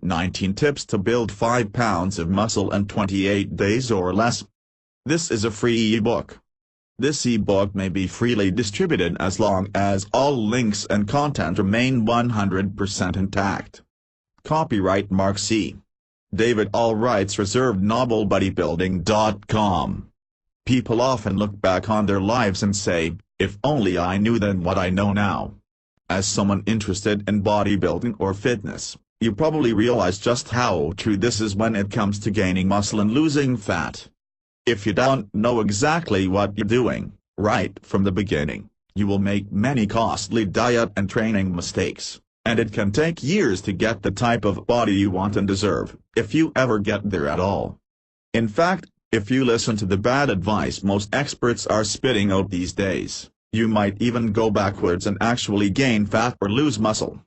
19 Tips to Build 5 Pounds of Muscle in 28 Days or Less. This is a free ebook. This ebook may be freely distributed as long as all links and content remain 100% intact. Copyright Mark C. David, all rights reserved. NobleBodybuilding.com. People often look back on their lives and say, if only I knew then what I know now. As someone interested in bodybuilding or fitness, you probably realize just how true this is when it comes to gaining muscle and losing fat. If you don't know exactly what you're doing, right from the beginning, you will make many costly diet and training mistakes, and it can take years to get the type of body you want and deserve, if you ever get there at all. In fact, if you listen to the bad advice most experts are spitting out these days, you might even go backwards and actually gain fat or lose muscle.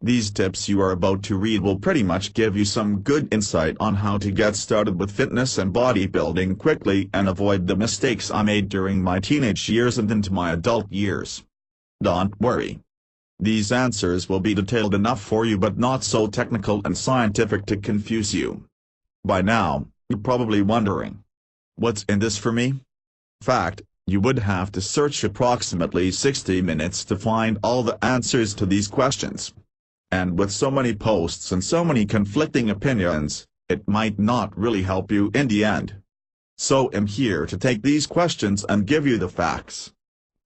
These tips you are about to read will pretty much give you some good insight on how to get started with fitness and bodybuilding quickly and avoid the mistakes I made during my teenage years and into my adult years. Don't worry. These answers will be detailed enough for you but not so technical and scientific to confuse you. By now, you're probably wondering, what's in this for me? Fact, you would have to search approximately 60 minutes to find all the answers to these questions. And with so many posts and so many conflicting opinions, it might not really help you in the end. So I'm here to take these questions and give you the facts.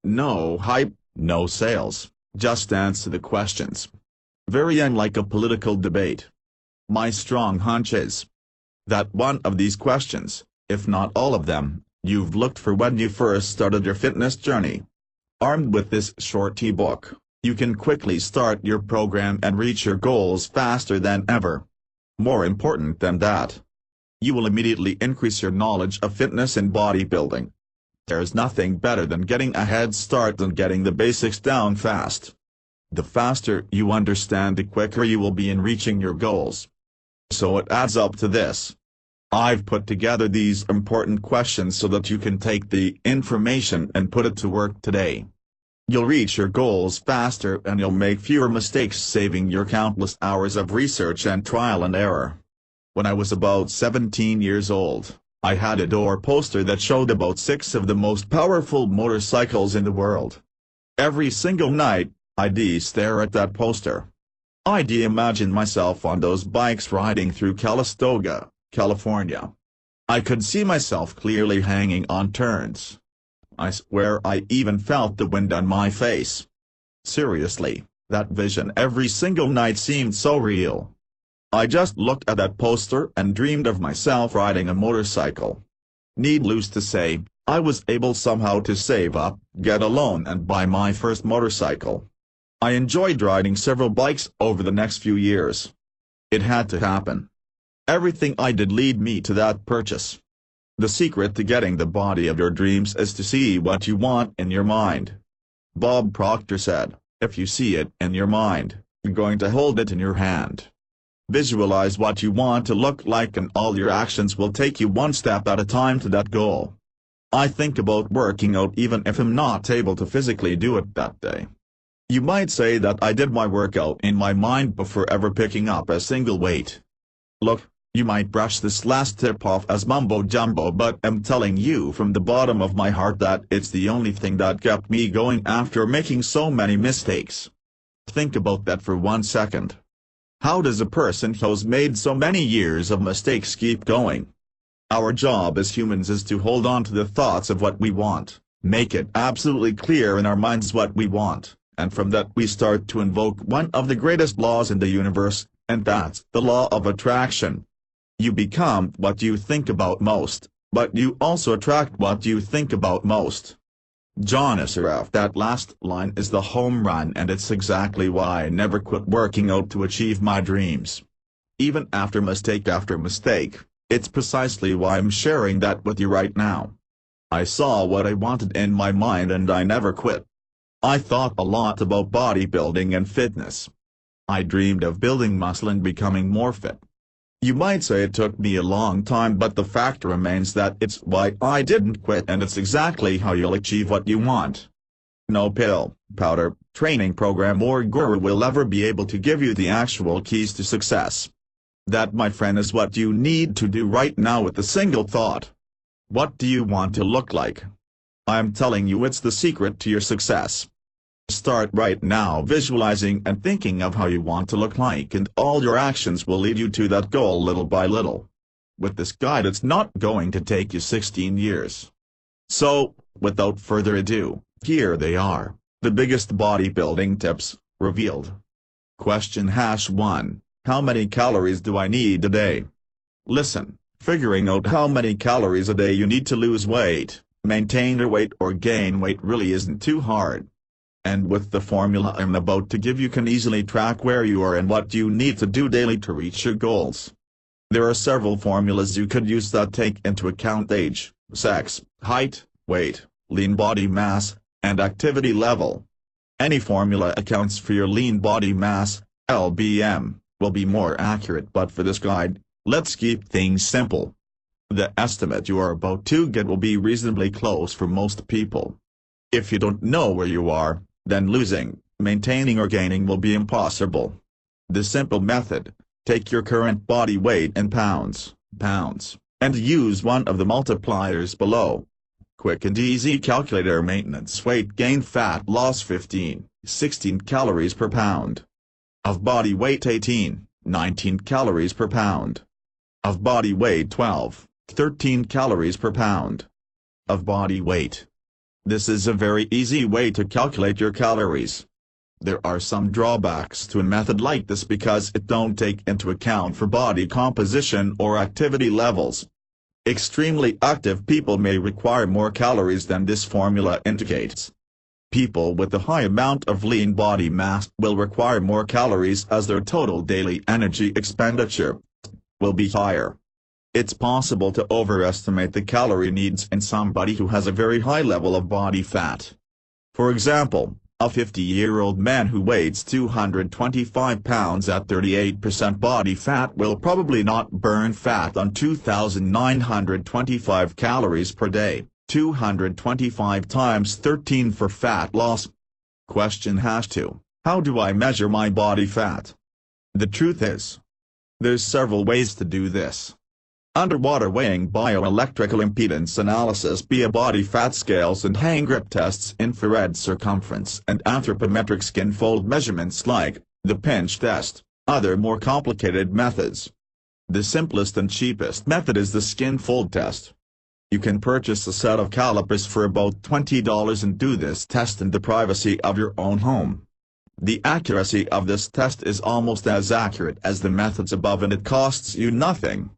No hype, no sales, just answer the questions. Very unlike a political debate. My strong hunch is that one of these questions, if not all of them, you've looked for when you first started your fitness journey. Armed with this short ebook, you can quickly start your program and reach your goals faster than ever. More important than that, you will immediately increase your knowledge of fitness and bodybuilding. There's nothing better than getting a head start and getting the basics down fast. The faster you understand, the quicker you will be in reaching your goals. So it adds up to this. I've put together these important questions so that you can take the information and put it to work today. You'll reach your goals faster and you'll make fewer mistakes, saving your countless hours of research and trial and error. When I was about 17 years old, I had a door poster that showed about 6 of the most powerful motorcycles in the world. Every single night, I'd stare at that poster. I'd imagine myself on those bikes riding through Calistoga, California. I could see myself clearly hanging on turns. I swear I even felt the wind on my face. Seriously, that vision every single night seemed so real. I just looked at that poster and dreamed of myself riding a motorcycle. Needless to say, I was able somehow to save up, get a loan and buy my first motorcycle. I enjoyed riding several bikes over the next few years. It had to happen. Everything I did lead me to that purchase. The secret to getting the body of your dreams is to see what you want in your mind. Bob Proctor said, if you see it in your mind, you're going to hold it in your hand. Visualize what you want to look like and all your actions will take you one step at a time to that goal. I think about working out even if I'm not able to physically do it that day. You might say that I did my workout in my mind before ever picking up a single weight. Look, you might brush this last tip off as mumbo-jumbo, but I'm telling you from the bottom of my heart that it's the only thing that kept me going after making so many mistakes. Think about that for 1 second. How does a person who's made so many years of mistakes keep going? Our job as humans is to hold on to the thoughts of what we want, make it absolutely clear in our minds what we want, and from that we start to invoke one of the greatest laws in the universe, and that's the law of attraction. You become what you think about most, but you also attract what you think about most. John Assaraf. That last line is the home run, and it's exactly why I never quit working out to achieve my dreams. Even after mistake, it's precisely why I'm sharing that with you right now. I saw what I wanted in my mind and I never quit. I thought a lot about bodybuilding and fitness. I dreamed of building muscle and becoming more fit. You might say it took me a long time, but the fact remains that it's why I didn't quit, and it's exactly how you'll achieve what you want. No pill, powder, training program or guru will ever be able to give you the actual keys to success. That, my friend, is what you need to do right now with a single thought. What do you want to look like? I'm telling you, it's the secret to your success. Start right now visualizing and thinking of how you want to look like, and all your actions will lead you to that goal little by little. With this guide, it's not going to take you 16 years. So, without further ado, here they are, the biggest bodybuilding tips, revealed. Question #1. How many calories do I need a day? Listen, figuring out how many calories a day you need to lose weight, maintain your weight or gain weight really isn't too hard. And with the formula I'm about to give, you can easily track where you are and what you need to do daily to reach your goals. There are several formulas you could use that take into account age, sex, height, weight, lean body mass, and activity level. Any formula accounts for your lean body mass, LBM, will be more accurate, but for this guide, let's keep things simple. The estimate you are about to get will be reasonably close for most people. If you don't know where you are, then losing, maintaining or gaining will be impossible. The simple method: take your current body weight in pounds, and use one of the multipliers below. Quick and easy calculator: maintenance weight gain fat loss 16 calories per pound. Of body weight 19 calories per pound. Of body weight 13 calories per pound. Of body weight. This is a very easy way to calculate your calories. There are some drawbacks to a method like this because it don't take into account for body composition or activity levels. Extremely active people may require more calories than this formula indicates. People with a high amount of lean body mass will require more calories as their total daily energy expenditure will be higher. It's possible to overestimate the calorie needs in somebody who has a very high level of body fat. For example, a 50-year-old man who weighs 225 pounds at 38% body fat will probably not burn fat on 2,925 calories per day, 225 times 13 for fat loss. Question #2. How do I measure my body fat? The truth is, there's several ways to do this. Underwater weighing, bioelectrical impedance analysis via body fat scales and hand grip tests, infrared circumference and anthropometric skin fold measurements like the pinch test, other more complicated methods. The simplest and cheapest method is the skin fold test. You can purchase a set of calipers for about $20 and do this test in the privacy of your own home. The accuracy of this test is almost as accurate as the methods above, and it costs you nothing.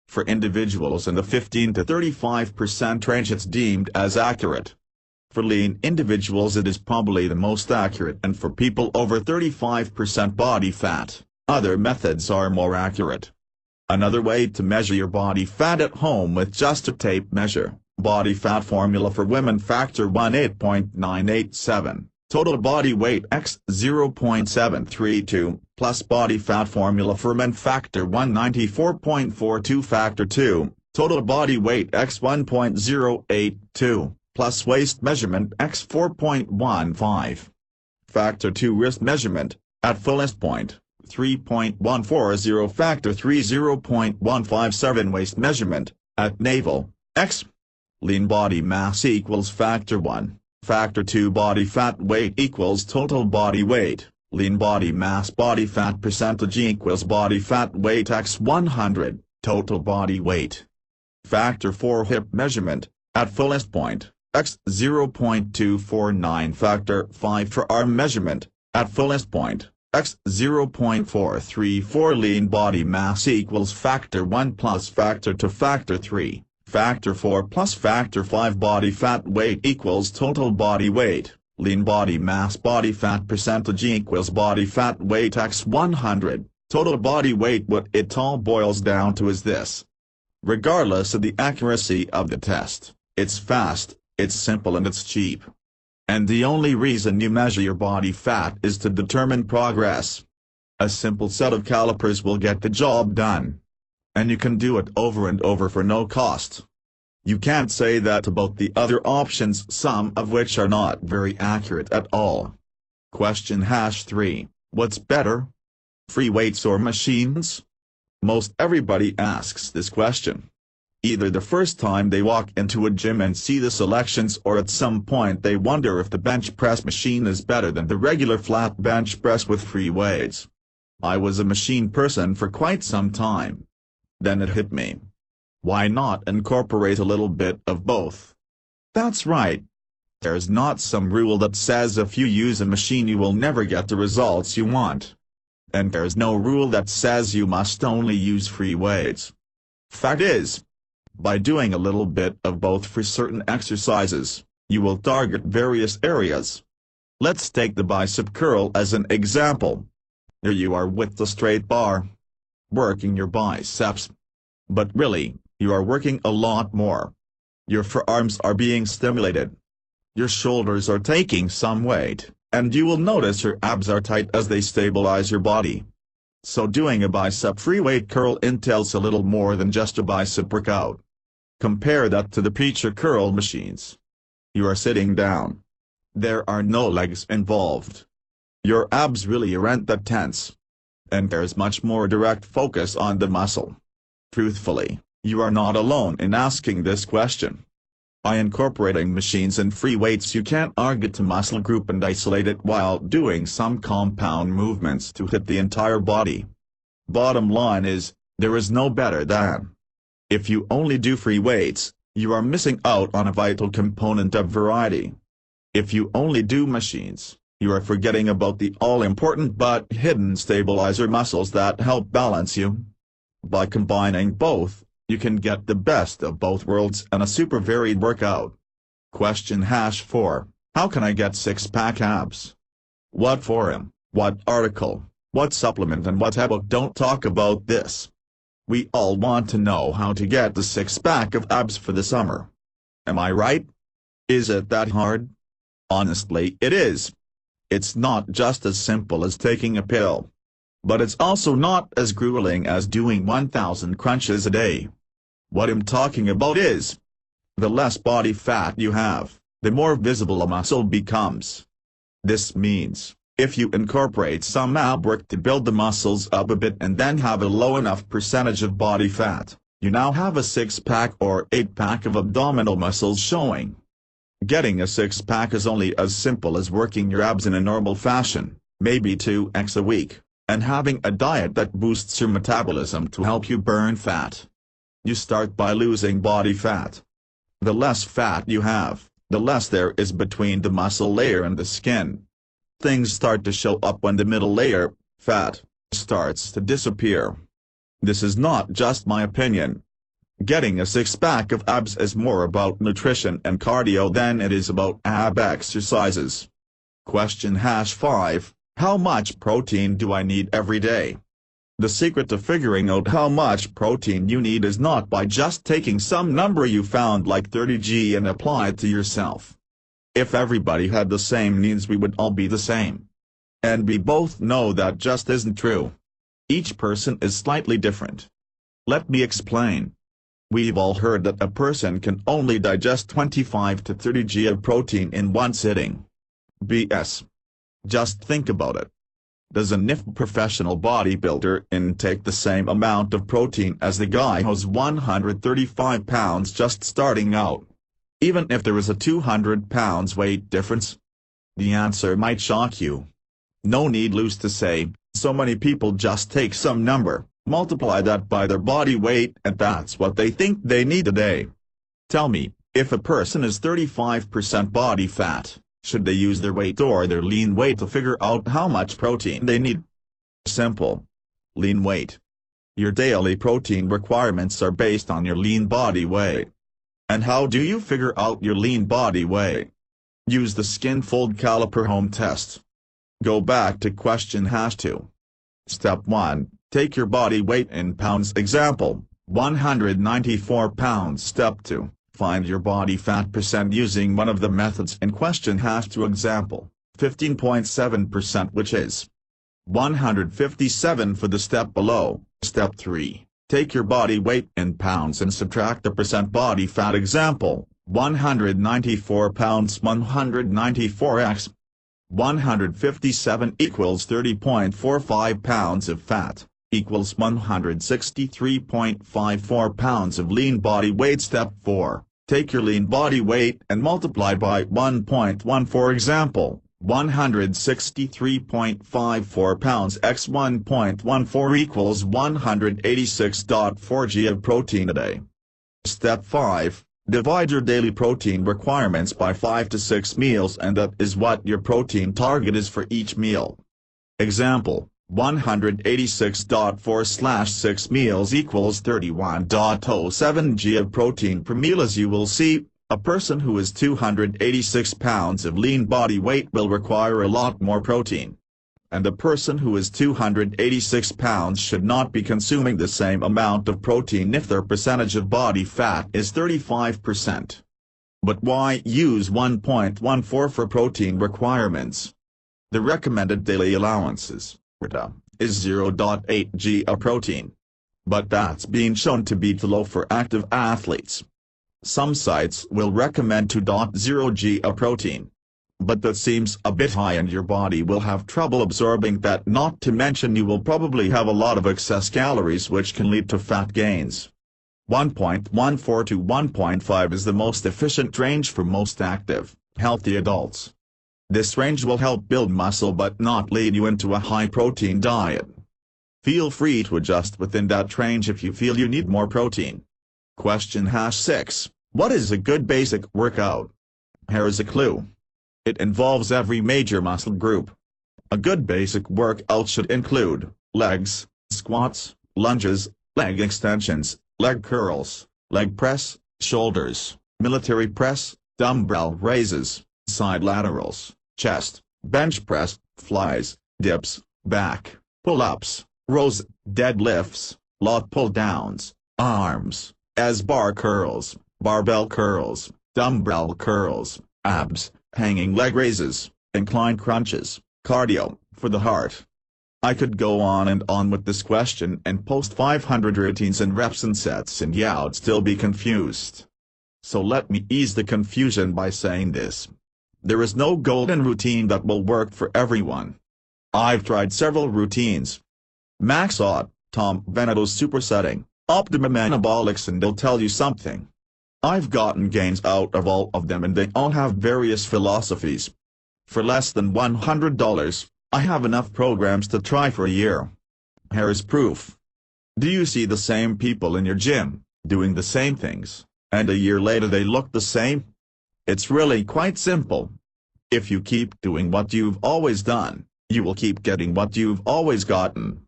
For individuals in the 15 to 35% range, it's deemed as accurate. For lean individuals, it is probably the most accurate, and for people over 35% body fat, other methods are more accurate. Another way to measure your body fat at home with just a tape measure: body fat formula for women, factor 18.987. Total body weight x 0.732, plus body fat formula for men, factor 194.42, factor 2, total body weight x 1.082, plus waist measurement x 4.15. Factor 2 wrist measurement, at fullest point, 3.140, factor 3 0.157, waist measurement, at navel, x. Lean body mass equals factor 1. Factor 2 body fat weight equals total body weight, lean body mass body fat percentage equals body fat weight x 100, total body weight. Factor 4 hip measurement, at fullest point, x 0.249, factor 5 for arm measurement, at fullest point, x 0.434, lean body mass equals factor 1 plus factor 2 factor 3. Factor 4 plus factor 5 body fat weight equals total body weight, lean body mass body fat percentage equals body fat weight x 100, total body weight. What it all boils down to is this. Regardless of the accuracy of the test, it's fast, it's simple, and it's cheap. And the only reason you measure your body fat is to determine progress. A simple set of calipers will get the job done. And you can do it over and over for no cost. You can't say that about the other options, some of which are not very accurate at all. Question #3. What's better? Free weights or machines? Most everybody asks this question. Either the first time they walk into a gym and see the selections, or at some point they wonder if the bench press machine is better than the regular flat bench press with free weights. I was a machine person for quite some time. Then it hit me. Why not incorporate a little bit of both? That's right. There's not some rule that says if you use a machine you will never get the results you want. And there's no rule that says you must only use free weights. Fact is, by doing a little bit of both for certain exercises, you will target various areas. Let's take the bicep curl as an example. Here you are with the straight bar, working your biceps. But really, you are working a lot more. Your forearms are being stimulated. Your shoulders are taking some weight, and you will notice your abs are tight as they stabilize your body. So doing a bicep free weight curl entails a little more than just a bicep workout. Compare that to the preacher curl machines. You are sitting down. There are no legs involved. Your abs really aren't that tense. And there's much more direct focus on the muscle. Truthfully, you are not alone in asking this question. By incorporating machines and free weights you can target a muscle group and isolate it while doing some compound movements to hit the entire body. Bottom line is, there is no better than. If you only do free weights, you are missing out on a vital component of variety. If you only do machines, you are forgetting about the all-important but hidden stabilizer muscles that help balance you. By combining both, you can get the best of both worlds and a super varied workout. Question #4. How can I get six-pack abs? What forum, what article, what supplement and what ebook don't talk about this? We all want to know how to get the six-pack of abs for the summer. Am I right? Is it that hard? Honestly, it is. It's not just as simple as taking a pill. But it's also not as grueling as doing 1,000 crunches a day. What I'm talking about is, the less body fat you have, the more visible a muscle becomes. This means, if you incorporate some ab work to build the muscles up a bit and then have a low enough percentage of body fat, you now have a six-pack or eight-pack of abdominal muscles showing. Getting a six-pack is only as simple as working your abs in a normal fashion, maybe 2x a week, and having a diet that boosts your metabolism to help you burn fat. You start by losing body fat. The less fat you have, the less there is between the muscle layer and the skin. Things start to show up when the middle layer, fat, starts to disappear. This is not just my opinion. Getting a six-pack of abs is more about nutrition and cardio than it is about ab exercises. Question #5. How much protein do I need every day? The secret to figuring out how much protein you need is not by just taking some number you found like 30g and apply it to yourself. If everybody had the same needs we would all be the same. And we both know that just isn't true. Each person is slightly different. Let me explain. We've all heard that a person can only digest 25 to 30g of protein in one sitting. BS. Just think about it. Does a NIF professional bodybuilder intake the same amount of protein as the guy who's 135 pounds just starting out? Even if there is a 200 pounds weight difference? The answer might shock you. No need loose to say, so many people just take some number, multiply that by their body weight and that's what they think they need a day. Tell me, if a person is 35% body fat, should they use their weight or their lean weight to figure out how much protein they need? Simple. Lean weight. Your daily protein requirements are based on your lean body weight. And how do you figure out your lean body weight? Use the skin fold caliper home test. Go back to question #2. Step 1, take your body weight in pounds. Example, 194 pounds. Step 2. Find your body fat percent using one of the methods in question #2. Example, 15.7%, which is 157 for the step below. Step 3, take your body weight in pounds and subtract the percent body fat. Example, 194 pounds 194x. 157 equals 30.45 pounds of fat, equals 163.54 pounds of lean body weight. Step 4. Take your lean body weight and multiply by 1.1. For example, 163.54 pounds x 1.14 equals 186.4 g of protein a day. Step 5. Divide your daily protein requirements by 5 to 6 meals, and that is what your protein target is for each meal. Example, 186.4/6 meals equals 31.07 g of protein per meal. As you will see, a person who is 286 pounds of lean body weight will require a lot more protein. And a person who is 286 pounds should not be consuming the same amount of protein if their percentage of body fat is 35%. But why use 1.14 for protein requirements? The recommended daily allowances is 0.8 g of protein. But that's been shown to be too low for active athletes. Some sites will recommend 2.0 g of protein. But that seems a bit high, and your body will have trouble absorbing that, not to mention you will probably have a lot of excess calories, which can lead to fat gains. 1.14 to 1.5 is the most efficient range for most active, healthy adults. This range will help build muscle but not lead you into a high-protein diet. Feel free to adjust within that range if you feel you need more protein. Question #6. What is a good basic workout? Here is a clue. It involves every major muscle group. A good basic workout should include legs, squats, lunges, leg extensions, leg curls, leg press, shoulders, military press, dumbbell raises, side laterals, chest, bench press, flies, dips, back, pull-ups, rows, deadlifts, lat pull-downs, arms, S-bar curls, barbell curls, dumbbell curls, abs, hanging leg raises, incline crunches, cardio, for the heart. I could go on and on with this question and post 500 routines and reps and sets, and you'd still be confused. So let me ease the confusion by saying this. There is no golden routine that will work for everyone. I've tried several routines. Max Out, Tom Benedetto's supersetting, Optimum Anabolics, and they'll tell you something. I've gotten gains out of all of them, and they all have various philosophies. For less than $100, I have enough programs to try for a year. Here is proof. Do you see the same people in your gym, doing the same things, and a year later they look the same? It's really quite simple. If you keep doing what you've always done, you will keep getting what you've always gotten.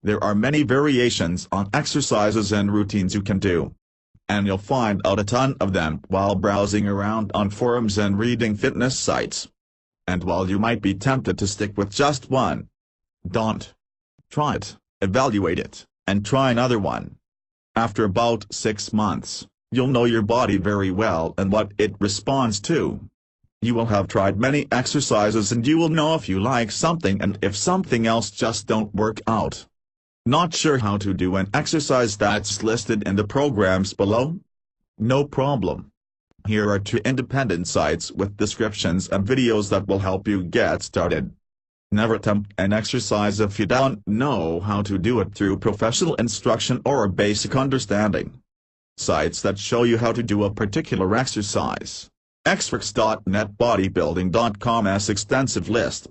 There are many variations on exercises and routines you can do. And you'll find out a ton of them while browsing around on forums and reading fitness sites. And while you might be tempted to stick with just one, don't. Try it, evaluate it, and try another one. After about 6 months, you'll know your body very well and what it responds to. You will have tried many exercises, and you will know if you like something and if something else just don't work out. Not sure how to do an exercise that's listed in the programs below? No problem. Here are 2 independent sites with descriptions and videos that will help you get started. Never attempt an exercise if you don't know how to do it through professional instruction or a basic understanding. Sites that show you how to do a particular exercise. Xworks.net, bodybuilding.com's extensive list.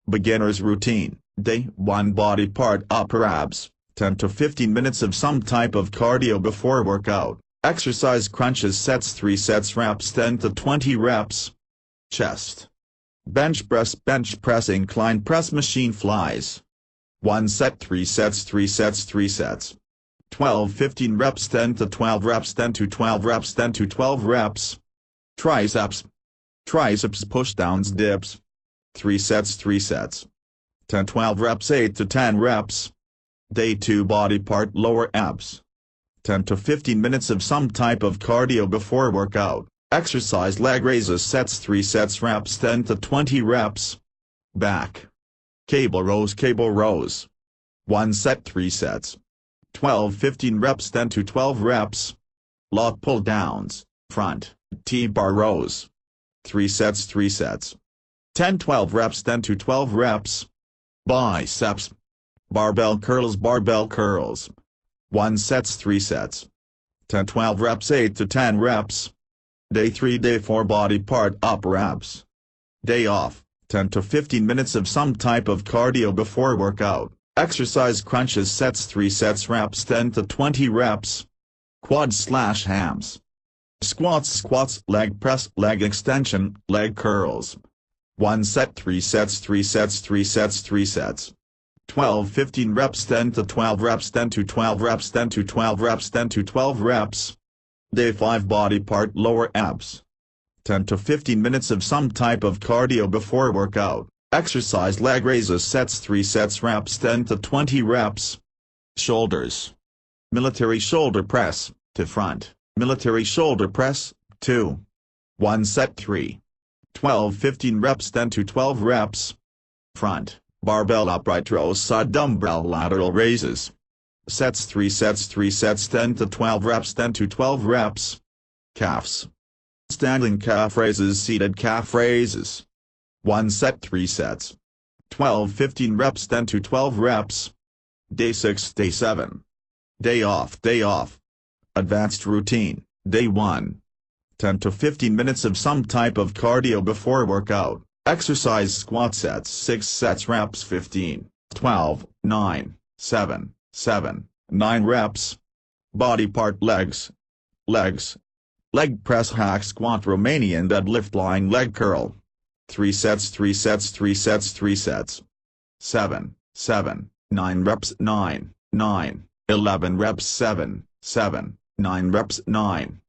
Beginner's routine. Day 1, body part upper abs, 10 to 15 minutes of some type of cardio before workout. Exercise crunches sets 3 sets reps 10 to 20 reps. Chest. Bench press incline press machine flies. 1 set 3 sets 3 sets 3 sets. 12-15 reps 10 to 12 reps 10 to 12 reps 10 to 12 reps. Triceps. Triceps push downs dips. 3 sets 3 sets. 10-12 reps 8 to 10 reps. Day 2, body part lower abs. 10 to 15 minutes of some type of cardio before workout. Exercise leg raises sets 3 sets reps 10 to 20 reps. Back. Cable rows 1 set 3 sets. 12-15 reps 10 to 12 reps. Lat pull downs, front, T-bar rows. 3 sets 3 sets. 10-12 reps 10 to 12 reps. Biceps. Barbell curls. 1 sets 3 sets. 10-12 reps 8 to 10 reps. Day 3 Day 4 body part upper abs. Day off, 10 to 15 minutes of some type of cardio before workout. Exercise crunches sets 3 sets reps 10 to 20 reps. Quads/hams. Squats leg press leg extension leg curls. 1 set 3 sets 3 sets 3 sets 3 sets. 12-15 reps 10 to 12 reps 10 to 12 reps 10 to 12 reps 10 to 12 reps. Day 5 body part lower abs. 10 to 15 minutes of some type of cardio before workout. Exercise leg raises sets 3 sets reps 10 to 20 reps. Shoulders. Military shoulder press, to front, military shoulder press, 2. 1 set 3. 12-15 reps 10 to 12 reps. Front, barbell upright rows side dumbbell lateral raises. Sets 3 sets 3 sets 10 to 12 reps 10 to 12 reps. Calves. Standing calf raises seated calf raises. 1 set 3 sets. 12-15 reps 10 to 12 reps. Day 6 Day 7. Day off. Advanced routine, Day 1. 10 to 15 minutes of some type of cardio before workout. Exercise squat sets 6 sets reps 15, 12, 9, 7, 7, 9 reps. Body part legs. Leg press hack squat Romanian deadlift lying leg curl. 3 sets 3 sets 3 sets 3 sets. 7, 9 reps 9, 11 reps 7, 9 reps 9,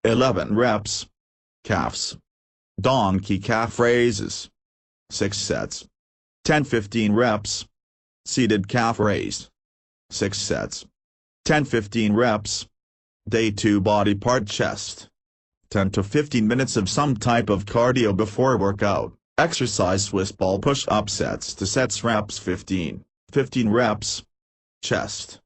11 reps. Calves. Donkey calf raises. 6 sets. 10-15 reps. Seated calf raise. 6 sets. 10-15 reps. Day 2 body part chest. 10 to 15 minutes of some type of cardio before workout. Exercise Swiss ball push-up sets to sets reps 15 reps. Chest.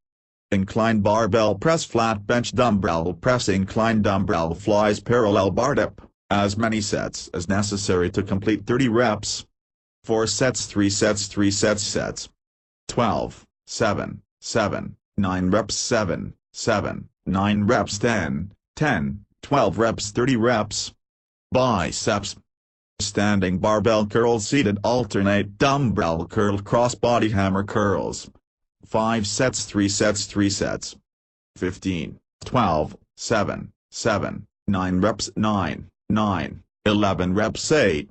Incline barbell press flat bench dumbbell press incline dumbbell flies parallel bar dip, as many sets as necessary to complete 30 reps. 4 sets 3 sets 3 sets. 12, 7, 9 reps 7, 9 reps 10, 12 reps 30 reps. Biceps. Standing barbell curls seated alternate dumbbell curl cross-body hammer curls. 5 sets 3 sets 3 sets. 15, 12, 7, 9 reps 9, 11 reps 8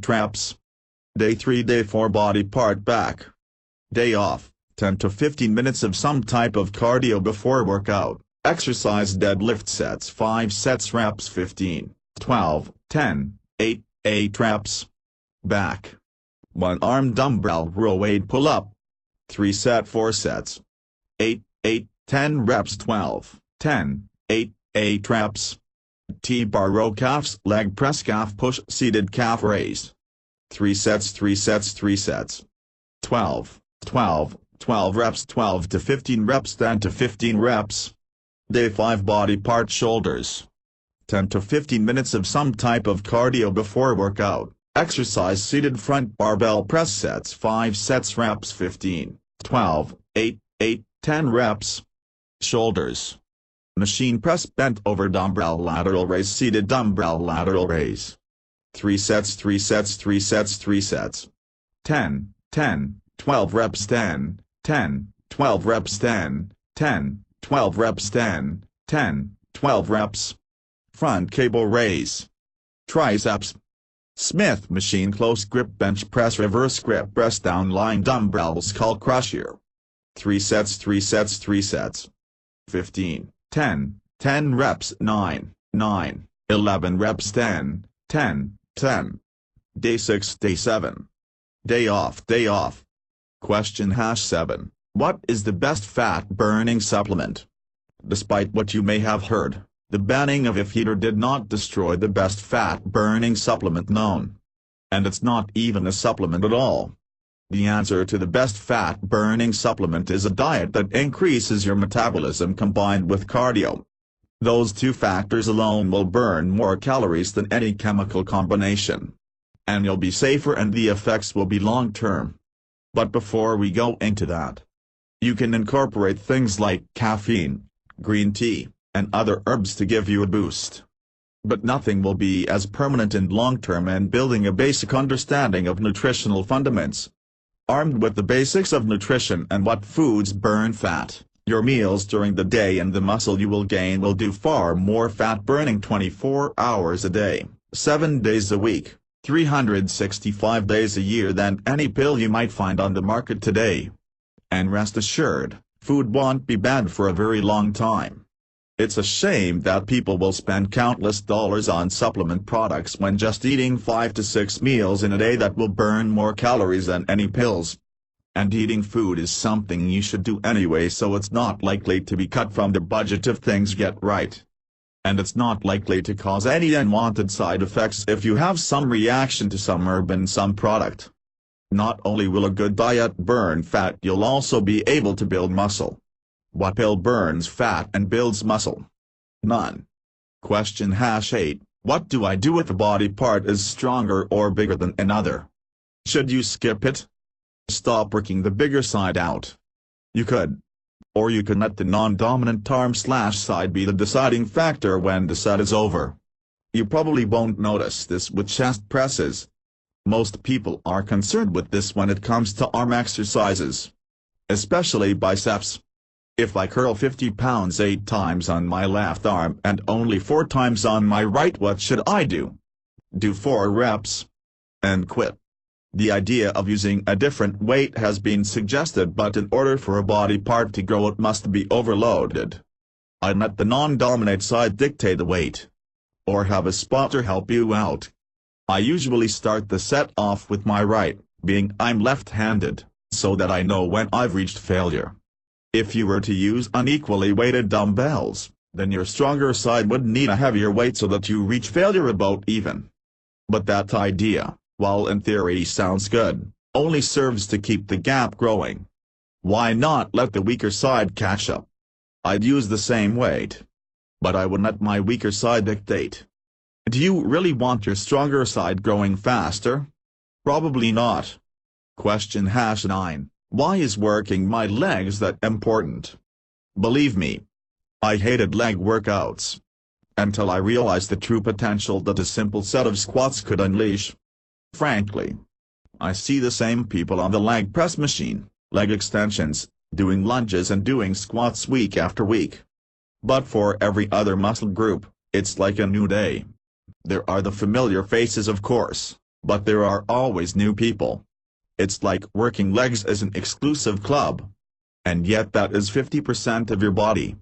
reps. Day 3 Day 4 body part back. Day off, 10 to 15 minutes of some type of cardio before workout. Exercise deadlift sets 5 sets reps 15, 12, 10, 8 reps. Back. 1 arm dumbbell row weight pull-up. 3 set 4 sets. 8, 10 reps 12, 10, 8 reps. T-bar row calves leg press calf push seated calf raise. 3 sets 3 sets 3 sets. 12 reps 12 to 15 reps 10 to 15 reps. Day 5 body part shoulders. 10 to 15 minutes of some type of cardio before workout. Exercise seated front barbell press sets 5 sets reps 15, 12, 8, 10 reps. Shoulders. Machine press bent over dumbbell lateral raise seated dumbbell lateral raise. 3 sets 3 sets 3 sets 3 sets. 10, 12 reps 10, 12 reps 10, 12 reps 10, 12 reps. Front cable raise. Triceps. Smith machine close grip bench press reverse grip press down lying dumbbell skull crusher. 3 sets 3 sets 3 sets. 15, 10 reps 9, 11 reps 10. Day 6 Day 7. Day off. Question #7. What is the best fat-burning supplement? Despite what you may have heard, the banning of Ifeater did not destroy the best fat-burning supplement known. And it's not even a supplement at all. The answer to the best fat-burning supplement is a diet that increases your metabolism combined with cardio. Those 2 factors alone will burn more calories than any chemical combination. And you'll be safer and the effects will be long-term. But before we go into that, you can incorporate things like caffeine, green tea, and other herbs to give you a boost. But nothing will be as permanent and long-term in building a basic understanding of nutritional fundamentals. Armed with the basics of nutrition and what foods burn fat, your meals during the day and the muscle you will gain will do far more fat burning 24 hours a day, 7 days a week, 365 days a year than any pill you might find on the market today. And rest assured, food won't be bad for a very long time. It's a shame that people will spend countless dollars on supplement products when just eating 5 to 6 meals in a day that will burn more calories than any pills. And eating food is something you should do anyway, so it's not likely to be cut from the budget if things get right. And it's not likely to cause any unwanted side effects if you have some reaction to some herb and some product. Not only will a good diet burn fat, you'll also be able to build muscle. What pill burns fat and builds muscle? None. Question #8. What do I do if a body part is stronger or bigger than another? Should you skip it? Stop working the bigger side out. You could. Or you can let the non-dominant arm/side be the deciding factor when the set is over. You probably won't notice this with chest presses. Most people are concerned with this when it comes to arm exercises. Especially biceps. If I curl 50 pounds 8 times on my left arm and only 4 times on my right, what should I do? Do 4 reps. And quit. The idea of using a different weight has been suggested, but in order for a body part to grow it must be overloaded. I let the non-dominant side dictate the weight. Or have a spotter help you out. I usually start the set off with my right, being I'm left-handed, so that I know when I've reached failure. If you were to use unequally weighted dumbbells, then your stronger side would need a heavier weight so that you reach failure about even. But that idea, while in theory sounds good, only serves to keep the gap growing. Why not let the weaker side catch up? I'd use the same weight. But I would let my weaker side dictate. Do you really want your stronger side growing faster? Probably not. Question #9. Why is working my legs that important? Believe me, I hated leg workouts. Until I realized the true potential that a simple set of squats could unleash. Frankly, I see the same people on the leg press machine, leg extensions, doing lunges and doing squats week after week. But for every other muscle group, it's like a new day. There are the familiar faces, of course, but there are always new people. It's like working legs is an exclusive club. And yet that is 50% of your body.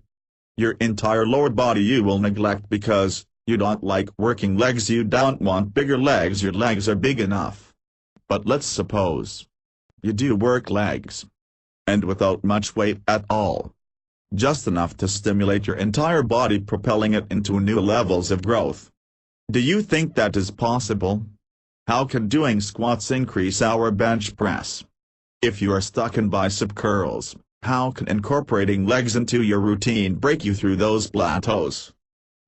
Your entire lower body you will neglect because you don't like working legs. You don't want bigger legs. Your legs are big enough. But let's suppose you do work legs. And without much weight at all. Just enough to stimulate your entire body, propelling it into new levels of growth. Do you think that is possible? How can doing squats increase our bench press? If you are stuck in bicep curls, how can incorporating legs into your routine break you through those plateaus?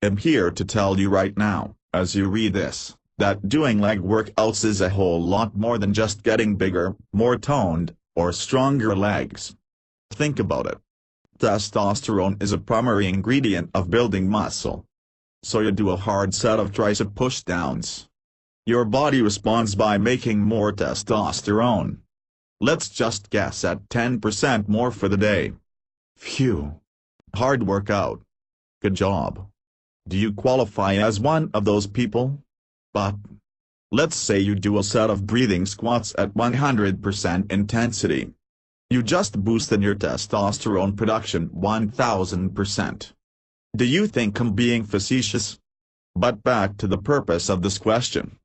I'm here to tell you right now, as you read this, that doing leg workouts is a whole lot more than just getting bigger, more toned, or stronger legs. Think about it. Testosterone is a primary ingredient of building muscle. So you do a hard set of tricep pushdowns. Your body responds by making more testosterone. Let's just guess at 10% more for the day. Phew. Hard workout. Good job. Do you qualify as one of those people? But let's say you do a set of breathing squats at 100% intensity. You just boosted your testosterone production 1000%. Do you think I'm being facetious? But back to the purpose of this question.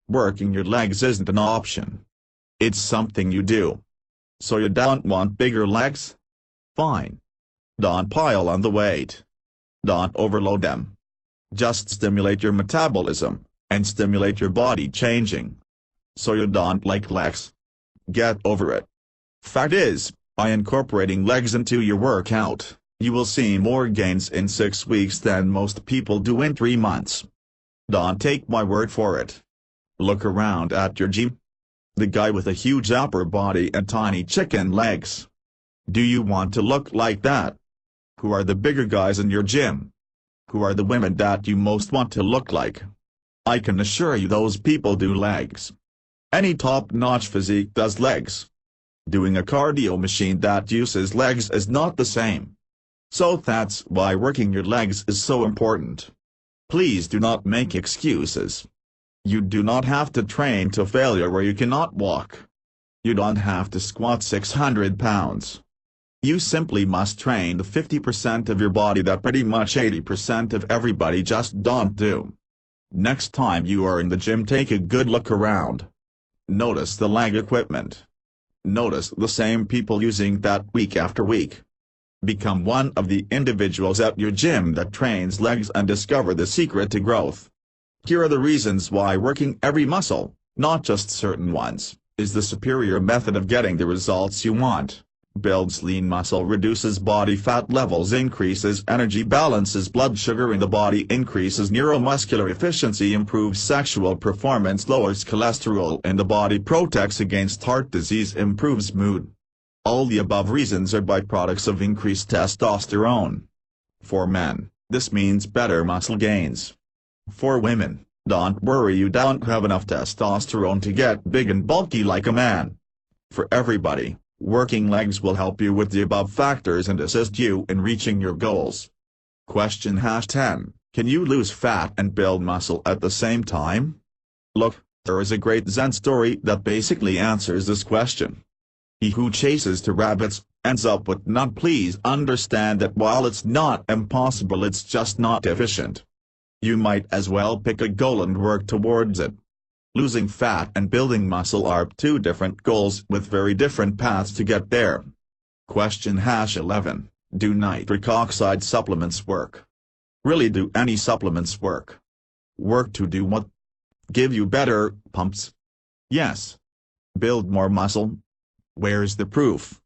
Working your legs isn't an option. It's something you do. So you don't want bigger legs? Fine. Don't pile on the weight. Don't overload them. Just stimulate your metabolism, and stimulate your body changing. So you don't like legs? Get over it. Fact is, by incorporating legs into your workout, you will see more gains in 6 weeks than most people do in 3 months. Don't take my word for it. Look around at your gym. The guy with a huge upper body and tiny chicken legs. Do you want to look like that? Who are the bigger guys in your gym? Who are the women that you most want to look like? I can assure you those people do legs. Any top-notch physique does legs. Doing a cardio machine that uses legs is not the same. So that's why working your legs is so important. Please do not make excuses. You do not have to train to failure where you cannot walk. You don't have to squat 600 pounds. You simply must train the 50% of your body that pretty much 80% of everybody just don't do. Next time you are in the gym, take a good look around. Notice the leg equipment. Notice the same people using that week after week. Become one of the individuals at your gym that trains legs and discover the secret to growth. Here are the reasons why working every muscle, not just certain ones, is the superior method of getting the results you want. Builds lean muscle, reduces body fat levels, increases energy, balances blood sugar in the body, increases neuromuscular efficiency, improves sexual performance, lowers cholesterol in the body, protects against heart disease, improves mood. All the above reasons are byproducts of increased testosterone. For men, this means better muscle gains. For women, don't worry, you don't have enough testosterone to get big and bulky like a man. For everybody, working legs will help you with the above factors and assist you in reaching your goals. Question #10. Can you lose fat and build muscle at the same time? Look, there is a great Zen story that basically answers this question. He who chases two rabbits, ends up with none. Please understand that while it's not impossible, it's just not efficient. You might as well pick a goal and work towards it. Losing fat and building muscle are two different goals with very different paths to get there. Question #11. Do nitric oxide supplements work? Really, do any supplements work? Work to do what? Give you better pumps? Yes. Build more muscle? Where's the proof?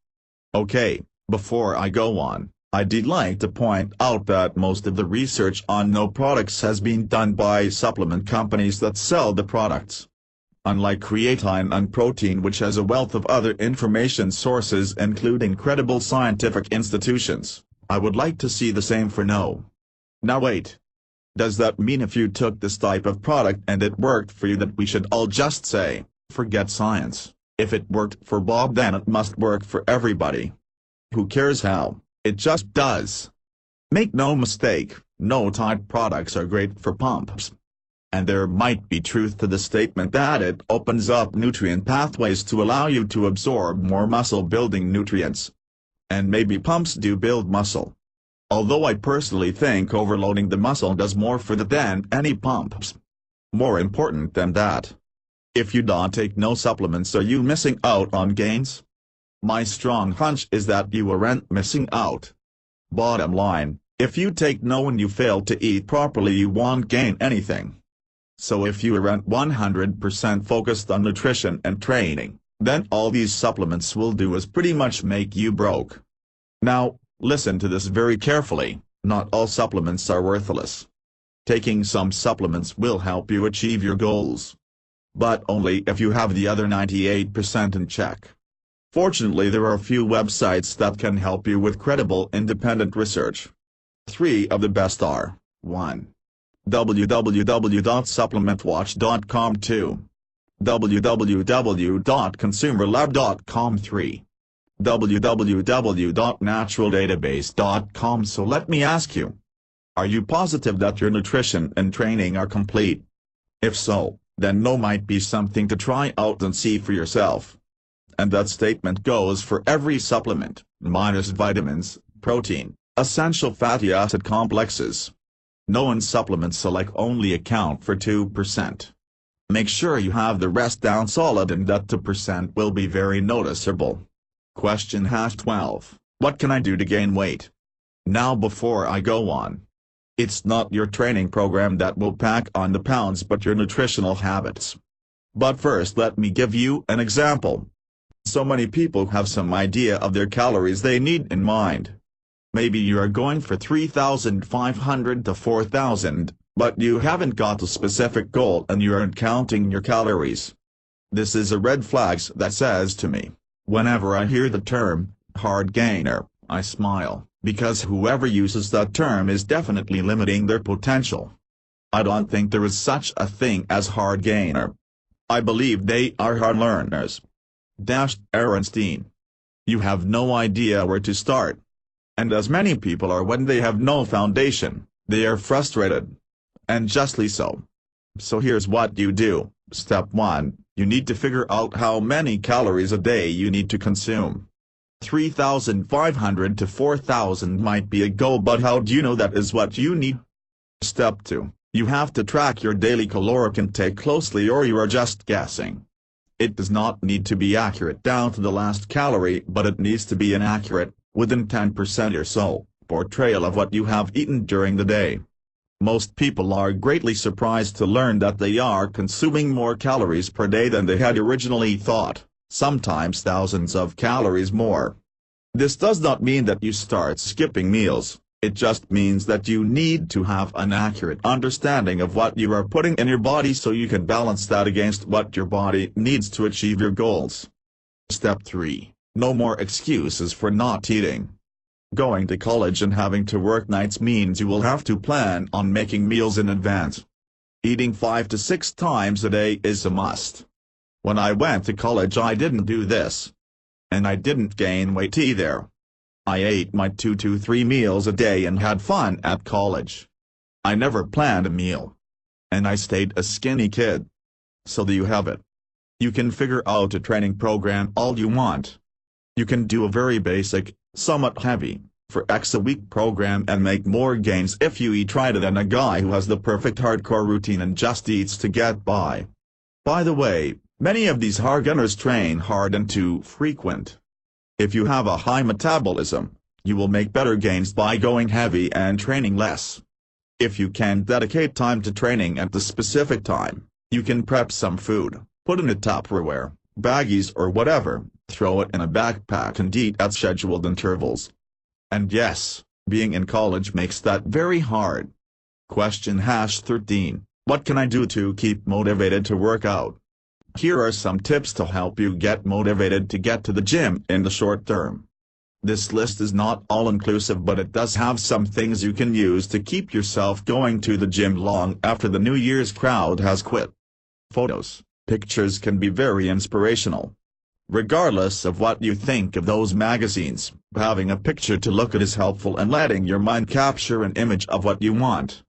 Okay, before I go on, I'd like to point out that most of the research on no products has been done by supplement companies that sell the products. Unlike creatine and protein, which has a wealth of other information sources including credible scientific institutions, I would like to see the same for no. Now wait. Does that mean if you took this type of product and it worked for you that we should all just say, forget science? If it worked for Bob, then it must work for everybody. Who cares how? It just does. Make no mistake, no type products are great for pumps. And there might be truth to the statement that it opens up nutrient pathways to allow you to absorb more muscle-building nutrients. And maybe pumps do build muscle. Although I personally think overloading the muscle does more for that than any pumps. More important than that, if you don't take no supplements, are you missing out on gains? My strong hunch is that you aren't missing out. Bottom line, if you take no and you fail to eat properly, you won't gain anything. So if you aren't 100% focused on nutrition and training, then all these supplements will do is pretty much make you broke. Now, listen to this very carefully, not all supplements are worthless. Taking some supplements will help you achieve your goals. But only if you have the other 98% in check. Fortunately, there are a few websites that can help you with credible independent research. 3 of the best are: 1. www.supplementwatch.com, 2. www.consumerlab.com, 3. www.naturaldatabase.com. So let me ask you, are you positive that your nutrition and training are complete? If so, then no might be something to try out and see for yourself. And that statement goes for every supplement, minus vitamins, protein, essential fatty acid complexes. No supplements select only account for 2%. Make sure you have the rest down solid and that 2% will be very noticeable. Question #12. What can I do to gain weight? Now before I go on, it's not your training program that will pack on the pounds but your nutritional habits. But first let me give you an example. So many people have some idea of their calories they need in mind. Maybe you are going for 3,500 to 4,000, but you haven't got a specific goal and you aren't counting your calories. This is a red flag that says to me, whenever I hear the term, hard gainer, I smile, because whoever uses that term is definitely limiting their potential. I don't think there is such a thing as hard gainer. I believe they are hard learners. Aaronstein. You have no idea where to start. And as many people are when they have no foundation, they are frustrated. And justly so. So here's what you do. Step 1, you need to figure out how many calories a day you need to consume. 3,500 to 4,000 might be a goal, but how do you know that is what you need? Step 2, you have to track your daily caloric intake closely or you are just guessing. It does not need to be accurate down to the last calorie, but it needs to be inaccurate, within 10% or so, portrayal of what you have eaten during the day. Most people are greatly surprised to learn that they are consuming more calories per day than they had originally thought, sometimes thousands of calories more. This does not mean that you start skipping meals, it just means that you need to have an accurate understanding of what you are putting in your body so you can balance that against what your body needs to achieve your goals. Step 3, no more excuses for not eating. Going to college and having to work nights means you will have to plan on making meals in advance. Eating 5 to 6 times a day is a must. When I went to college I didn't do this. And I didn't gain weight either. I ate my 2 to 3 meals a day and had fun at college. I never planned a meal. And I stayed a skinny kid. So there you have it. You can figure out a training program all you want. You can do a very basic, somewhat heavy, for X a week program and make more gains if you eat right than a guy who has the perfect hardcore routine and just eats to get by. By the way, many of these hard gunners train hard and too frequent. If you have a high metabolism, you will make better gains by going heavy and training less. If you can't dedicate time to training at the specific time, you can prep some food, put in a Tupperware, baggies or whatever, throw it in a backpack and eat at scheduled intervals. And yes, being in college makes that very hard. Question #13, what can I do to keep motivated to work out? Here are some tips to help you get motivated to get to the gym in the short term. This list is not all-inclusive, but it does have some things you can use to keep yourself going to the gym long after the New Year's crowd has quit. Photos, pictures can be very inspirational. Regardless of what you think of those magazines, having a picture to look at is helpful and letting your mind capture an image of what you want.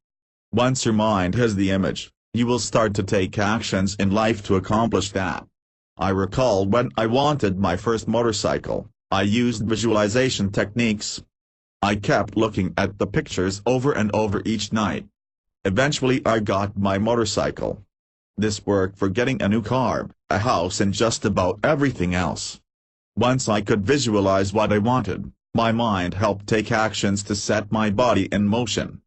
Once your mind has the image, you will start to take actions in life to accomplish that. I recall when I wanted my first motorcycle, I used visualization techniques. I kept looking at the pictures over and over each night. Eventually I got my motorcycle. This worked for getting a new car, a house and just about everything else. Once I could visualize what I wanted, my mind helped take actions to set my body in motion.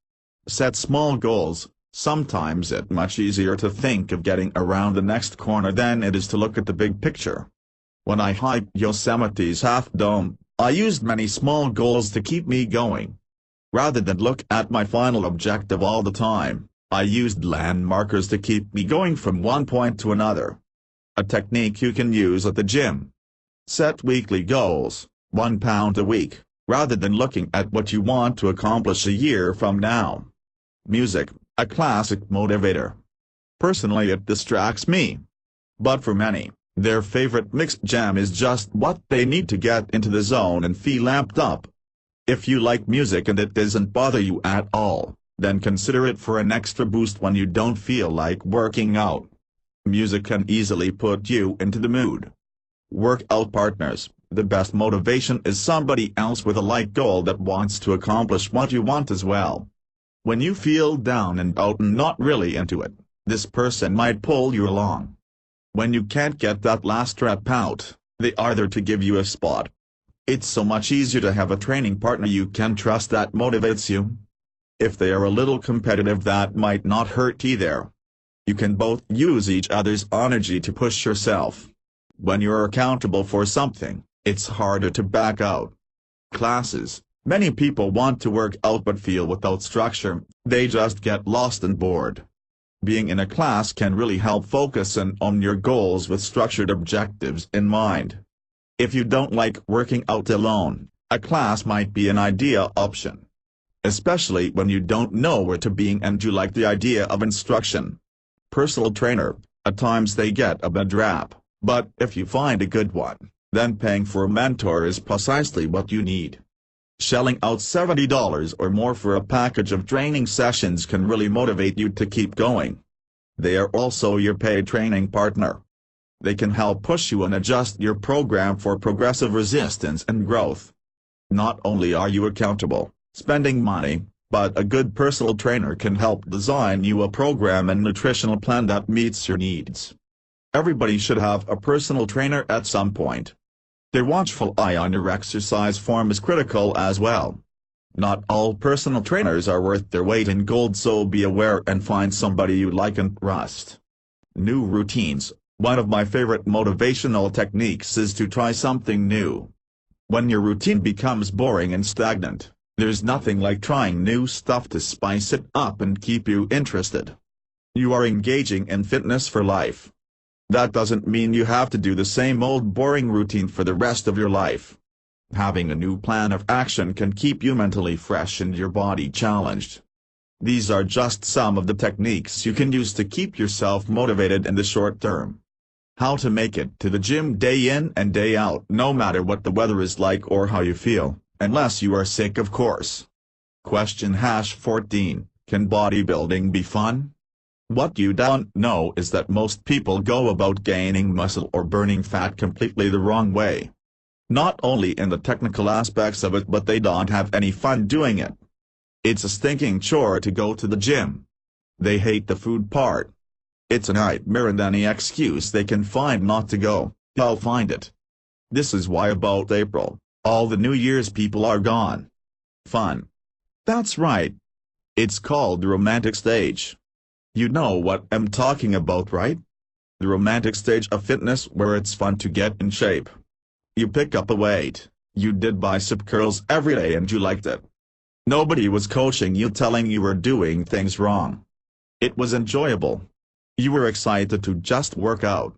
Set small goals. Sometimes it's much easier to think of getting around the next corner than it is to look at the big picture. When I hiked Yosemite's Half Dome, I used many small goals to keep me going. Rather than look at my final objective all the time, I used landmarkers to keep me going from one point to another. A technique you can use at the gym. Set weekly goals, 1 pound a week, rather than looking at what you want to accomplish a year from now. Music, a classic motivator. Personally it distracts me. But for many, their favorite mixed jam is just what they need to get into the zone and feel amped up. If you like music and it doesn't bother you at all, then consider it for an extra boost when you don't feel like working out. Music can easily put you into the mood. Workout partners, the best motivation is somebody else with a like goal that wants to accomplish what you want as well. When you feel down and out and not really into it, this person might pull you along. When you can't get that last rep out, they are there to give you a spot. It's so much easier to have a training partner you can trust that motivates you. If they are a little competitive, that might not hurt either. You can both use each other's energy to push yourself. When you're accountable for something, it's harder to back out. Classes. Many people want to work out but feel without structure, they just get lost and bored. Being in a class can really help focus on your goals with structured objectives in mind. If you don't like working out alone, a class might be an ideal option. Especially when you don't know where to begin and you like the idea of instruction. Personal trainer, at times they get a bad rap, but if you find a good one, then paying for a mentor is precisely what you need. Shelling out $70 or more for a package of training sessions can really motivate you to keep going. They are also your paid training partner. They can help push you and adjust your program for progressive resistance and growth. Not only are you accountable, spending money, but a good personal trainer can help design you a program and nutritional plan that meets your needs. Everybody should have a personal trainer at some point. Their watchful eye on your exercise form is critical as well. Not all personal trainers are worth their weight in gold, so be aware and find somebody you like and trust. New routines. One of my favorite motivational techniques is to try something new. When your routine becomes boring and stagnant, there's nothing like trying new stuff to spice it up and keep you interested. You are engaging in fitness for life. That doesn't mean you have to do the same old boring routine for the rest of your life. Having a new plan of action can keep you mentally fresh and your body challenged. These are just some of the techniques you can use to keep yourself motivated in the short term. How to make it to the gym day in and day out, no matter what the weather is like or how you feel, unless you are sick, of course. Question #14, can bodybuilding be fun? What you don't know is that most people go about gaining muscle or burning fat completely the wrong way. Not only in the technical aspects of it, but they don't have any fun doing it. It's a stinking chore to go to the gym. They hate the food part. It's a nightmare, and any excuse they can find not to go, they'll find it. This is why about April, all the New Year's people are gone. Fun. That's right. It's called the romantic stage. You know what I'm talking about, right? The romantic stage of fitness, where it's fun to get in shape. You pick up a weight, you did bicep curls every day and you liked it. Nobody was coaching you, telling you were doing things wrong. It was enjoyable. You were excited to just work out.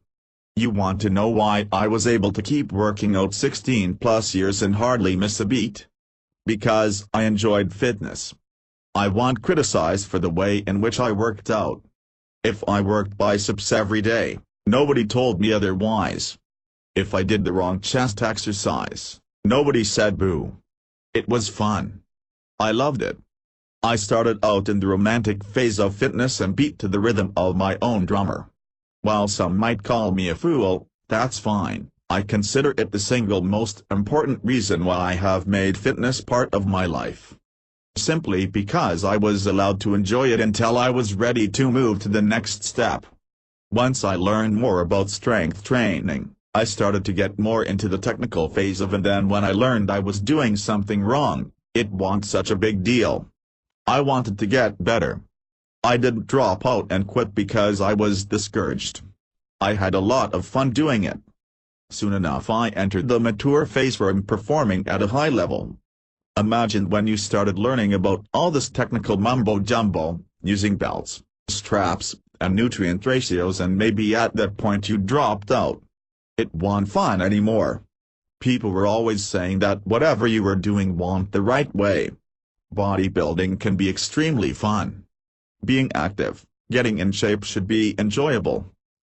You want to know why I was able to keep working out 16+ years and hardly miss a beat? Because I enjoyed fitness. I wasn't criticized for the way in which I worked out. If I worked biceps every day, nobody told me otherwise. If I did the wrong chest exercise, nobody said boo. It was fun. I loved it. I started out in the romantic phase of fitness and beat to the rhythm of my own drummer. While some might call me a fool, that's fine. I consider it the single most important reason why I have made fitness part of my life. Simply because I was allowed to enjoy it until I was ready to move to the next step. Once I learned more about strength training, I started to get more into the technical phase of it, and then when I learned I was doing something wrong, it wasn't such a big deal. I wanted to get better. I didn't drop out and quit because I was discouraged. I had a lot of fun doing it. Soon enough I entered the mature phase where I'm performing at a high level. Imagine when you started learning about all this technical mumbo-jumbo, using belts, straps, and nutrient ratios, and maybe at that point you dropped out. It wasn't fun anymore. People were always saying that whatever you were doing wasn't the right way. Bodybuilding can be extremely fun. Being active, getting in shape should be enjoyable.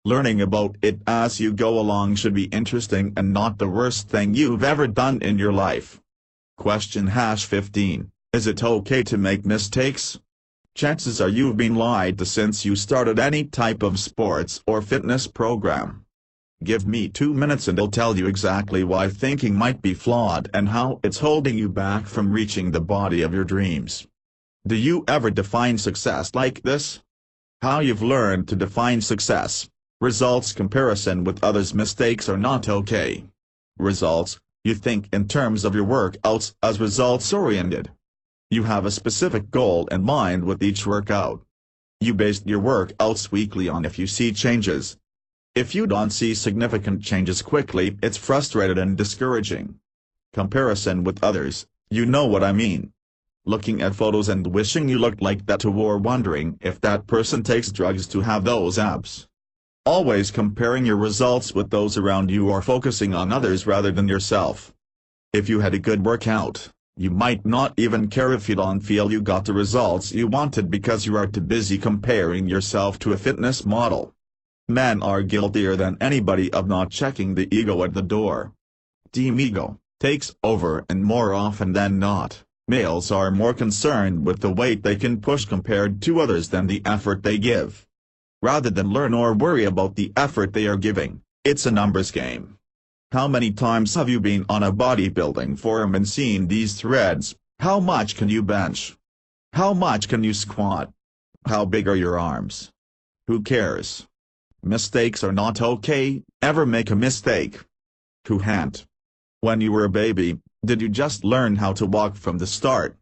Learning about it as you go along should be interesting and not the worst thing you've ever done in your life. Question #15, is it okay to make mistakes? Chances are you've been lied to since you started any type of sports or fitness program. Give me 2 minutes and I'll tell you exactly why thinking might be flawed and how it's holding you back from reaching the body of your dreams. Do you ever define success like this? How you've learned to define success. Results comparison with others. Mistakes are not okay. Results, you think in terms of your workouts as results-oriented. You have a specific goal in mind with each workout. You base your workouts weekly on if you see changes. If you don't see significant changes quickly, it's frustrating and discouraging. Comparison with others, you know what I mean. looking at photos and wishing you looked like that, or wondering if that person takes drugs to have those abs. Always comparing your results with those around you or focusing on others rather than yourself. If you had a good workout, you might not even care if you don't feel you got the results you wanted because you are too busy comparing yourself to a fitness model. Men are guiltier than anybody of not checking the ego at the door. Team ego takes over, and more often than not, males are more concerned with the weight they can push compared to others than the effort they give. Rather than learn or worry about the effort they are giving, it's a numbers game. How many times have you been on a bodybuilding forum and seen these threads? How much can you bench? How much can you squat? How big are your arms? Who cares? Mistakes are not okay. Ever make a mistake? Who hadn't? When you were a baby, did you just learn how to walk from the start?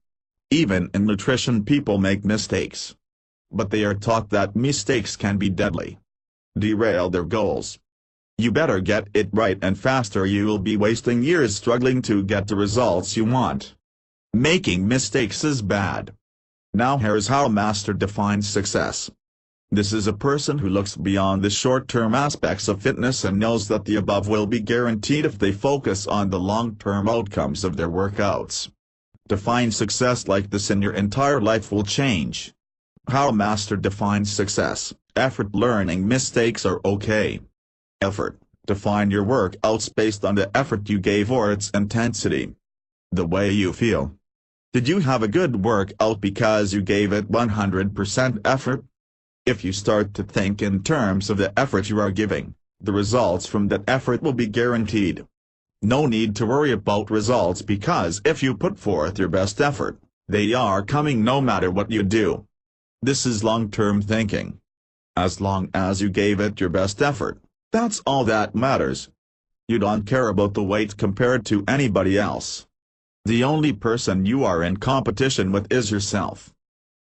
Even in nutrition, people make mistakes. But they are taught that mistakes can be deadly. Derail their goals. You better get it right and fast, or you will be wasting years struggling to get the results you want. Making mistakes is bad. Now here's how a master defines success. This is a person who looks beyond the short-term aspects of fitness and knows that the above will be guaranteed if they focus on the long-term outcomes of their workouts. Define success like this and your entire life will change. How a master defines success. Effort. Learning mistakes are okay. Effort. Define your workouts based on the effort you gave or its intensity. The way you feel. Did you have a good workout because you gave it 100% effort? If you start to think in terms of the effort you are giving, the results from that effort will be guaranteed. No need to worry about results, because if you put forth your best effort, they are coming no matter what you do. This is long-term thinking. As long as you gave it your best effort, that's all that matters. You don't care about the weight compared to anybody else. The only person you are in competition with is yourself.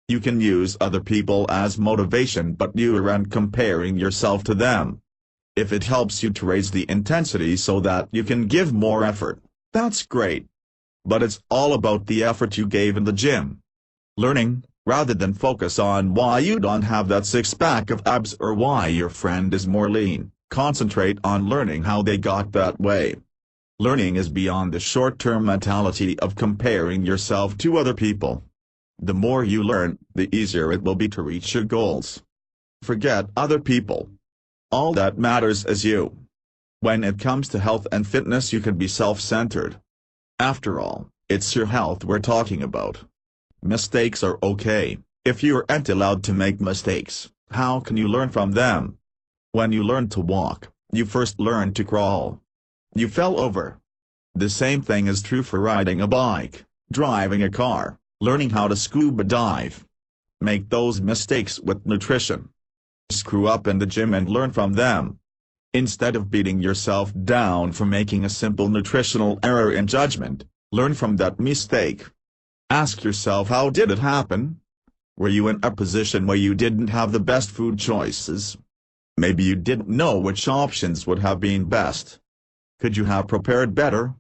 You can use other people as motivation, but you aren't comparing yourself to them. If it helps you to raise the intensity so that you can give more effort, that's great. But it's all about the effort you gave in the gym. Learning, rather than focus on why you don't have that six-pack of abs or why your friend is more lean, concentrate on learning how they got that way. Learning is beyond the short-term mentality of comparing yourself to other people. The more you learn, the easier it will be to reach your goals. Forget other people. All that matters is you. When it comes to health and fitness, you can be self-centered. After all, it's your health we're talking about. Mistakes are okay. If you aren't allowed to make mistakes, how can you learn from them? When you learn to walk, you first learn to crawl. You fell over. The same thing is true for riding a bike, driving a car, learning how to scuba dive. Make those mistakes with nutrition. Screw up in the gym and learn from them. Instead of beating yourself down for making a simple nutritional error in judgment, learn from that mistake. Ask yourself, how did it happen? Were you in a position where you didn't have the best food choices? Maybe you didn't know which options would have been best. Could you have prepared better?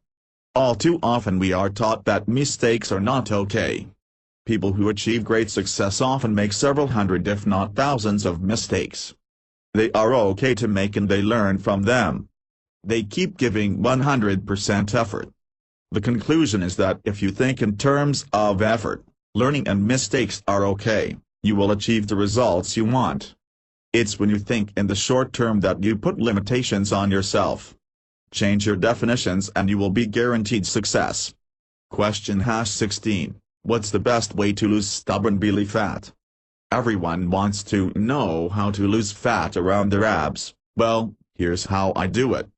All too often we are taught that mistakes are not okay. People who achieve great success often make several hundred if not thousands of mistakes. They are okay to make and they learn from them. They keep giving 100% effort. The conclusion is that if you think in terms of effort, learning and mistakes are okay, you will achieve the results you want. It's when you think in the short term that you put limitations on yourself. Change your definitions and you will be guaranteed success. Question #16. What's the best way to lose stubborn belly fat? Everyone wants to know how to lose fat around their abs. Well, here's how I do it.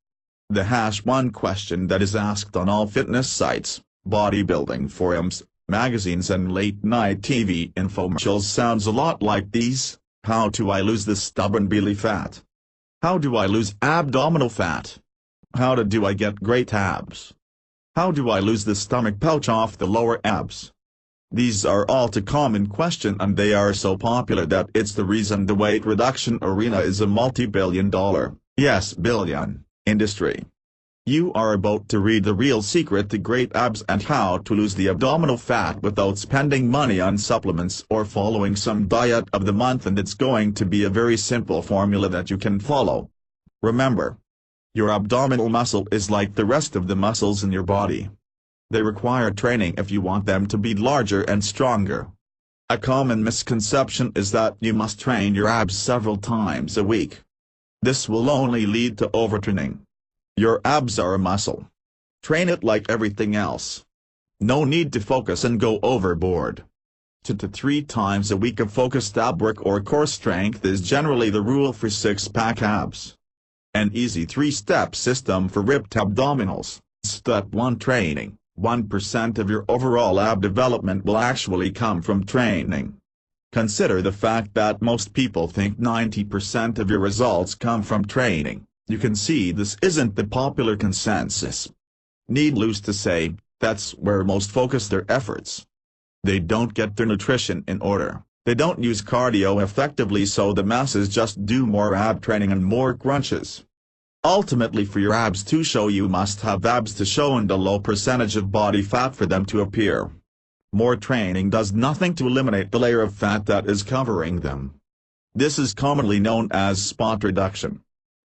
The #1 question that is asked on all fitness sites, bodybuilding forums, magazines and late-night TV infomercials sounds a lot like these. How do I lose this stubborn belly fat? How do I lose abdominal fat? How do I get great abs? How do I lose the stomach pouch off the lower abs? These are all too common questions, and they are so popular that it's the reason the weight reduction arena is a multi-billion dollar, yes billion, industry. You are about to read the real secret to great abs and how to lose the abdominal fat without spending money on supplements or following some diet of the month, and it's going to be a very simple formula that you can follow. Remember, your abdominal muscle is like the rest of the muscles in your body. They require training if you want them to be larger and stronger. A common misconception is that you must train your abs several times a week. This will only lead to overtraining. Your abs are a muscle. Train it like everything else. No need to focus and go overboard. 2 to 3 times a week of focused ab work or core strength is generally the rule for six-pack abs. An easy 3-step system for ripped abdominals. Step 1: Training. 1% of your overall ab development will actually come from training. Consider the fact that most people think 90% of your results come from training. You can see this isn't the popular consensus. Needless to say, that's where most focus their efforts. They don't get their nutrition in order. They don't use cardio effectively, so the masses just do more ab training and more crunches. Ultimately, for your abs to show, you must have abs to show and a low percentage of body fat for them to appear. More training does nothing to eliminate the layer of fat that is covering them. This is commonly known as spot reduction.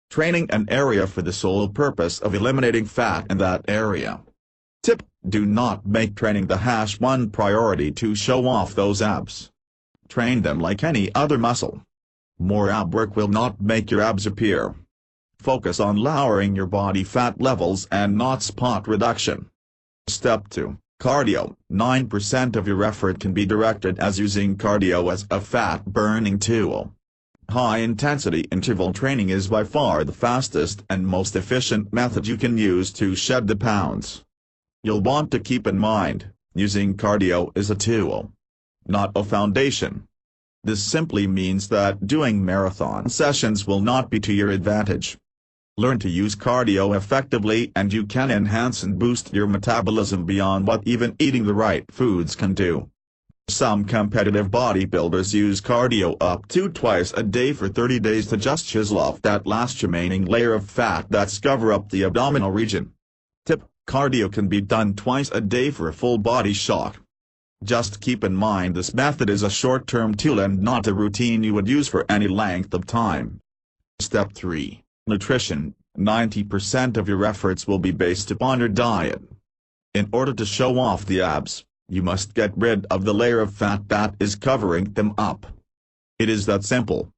Training an area for the sole purpose of eliminating fat in that area. Tip: do not make training the #1 priority to show off those abs. Train them like any other muscle. More ab work will not make your abs appear. Focus on lowering your body fat levels and not spot reduction. Step 2: Cardio. 9% of your effort can be directed as using cardio as a fat-burning tool. High-intensity interval training is by far the fastest and most efficient method you can use to shed the pounds. You'll want to keep in mind, using cardio is a tool, not a foundation. This simply means that doing marathon sessions will not be to your advantage. Learn to use cardio effectively and you can enhance and boost your metabolism beyond what even eating the right foods can do. Some competitive bodybuilders use cardio up to twice a day for 30 days to just chisel off that last remaining layer of fat that's cover up the abdominal region. Tip: cardio can be done twice a day for a full body shock. Just keep in mind this method is a short-term tool and not a routine you would use for any length of time. Step 3: Nutrition. 90% of your efforts will be based upon your diet. In order to show off the abs, you must get rid of the layer of fat that is covering them up. It is that simple.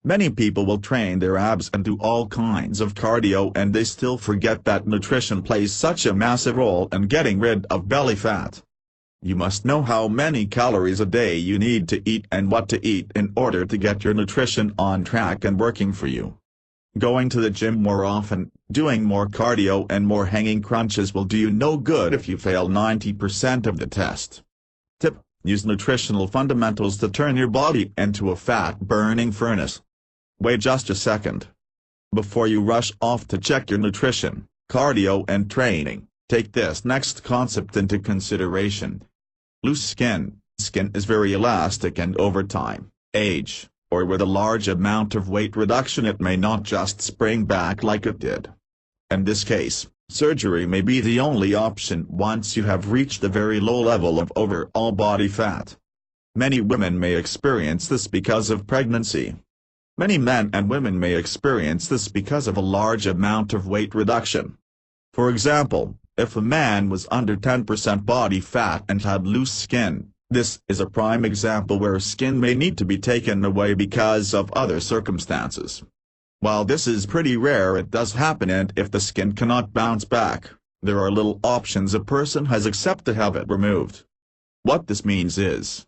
Many people will train their abs and do all kinds of cardio and they still forget that nutrition plays such a massive role in getting rid of belly fat. You must know how many calories a day you need to eat and what to eat in order to get your nutrition on track and working for you. Going to the gym more often, doing more cardio and more hanging crunches will do you no good if you fail 90% of the test. Tip: use nutritional fundamentals to turn your body into a fat-burning furnace. Wait just a second. Before you rush off to check your nutrition, cardio and training, take this next concept into consideration. Loose skin. Skin is very elastic and over time, age, or with a large amount of weight reduction it may not just spring back like it did. In this case, surgery may be the only option once you have reached a very low level of overall body fat. Many women may experience this because of pregnancy. Many men and women may experience this because of a large amount of weight reduction. For example, if a man was under 10% body fat and had loose skin, this is a prime example where skin may need to be taken away because of other circumstances. While this is pretty rare, it does happen, and if the skin cannot bounce back, there are little options a person has except to have it removed. What this means is,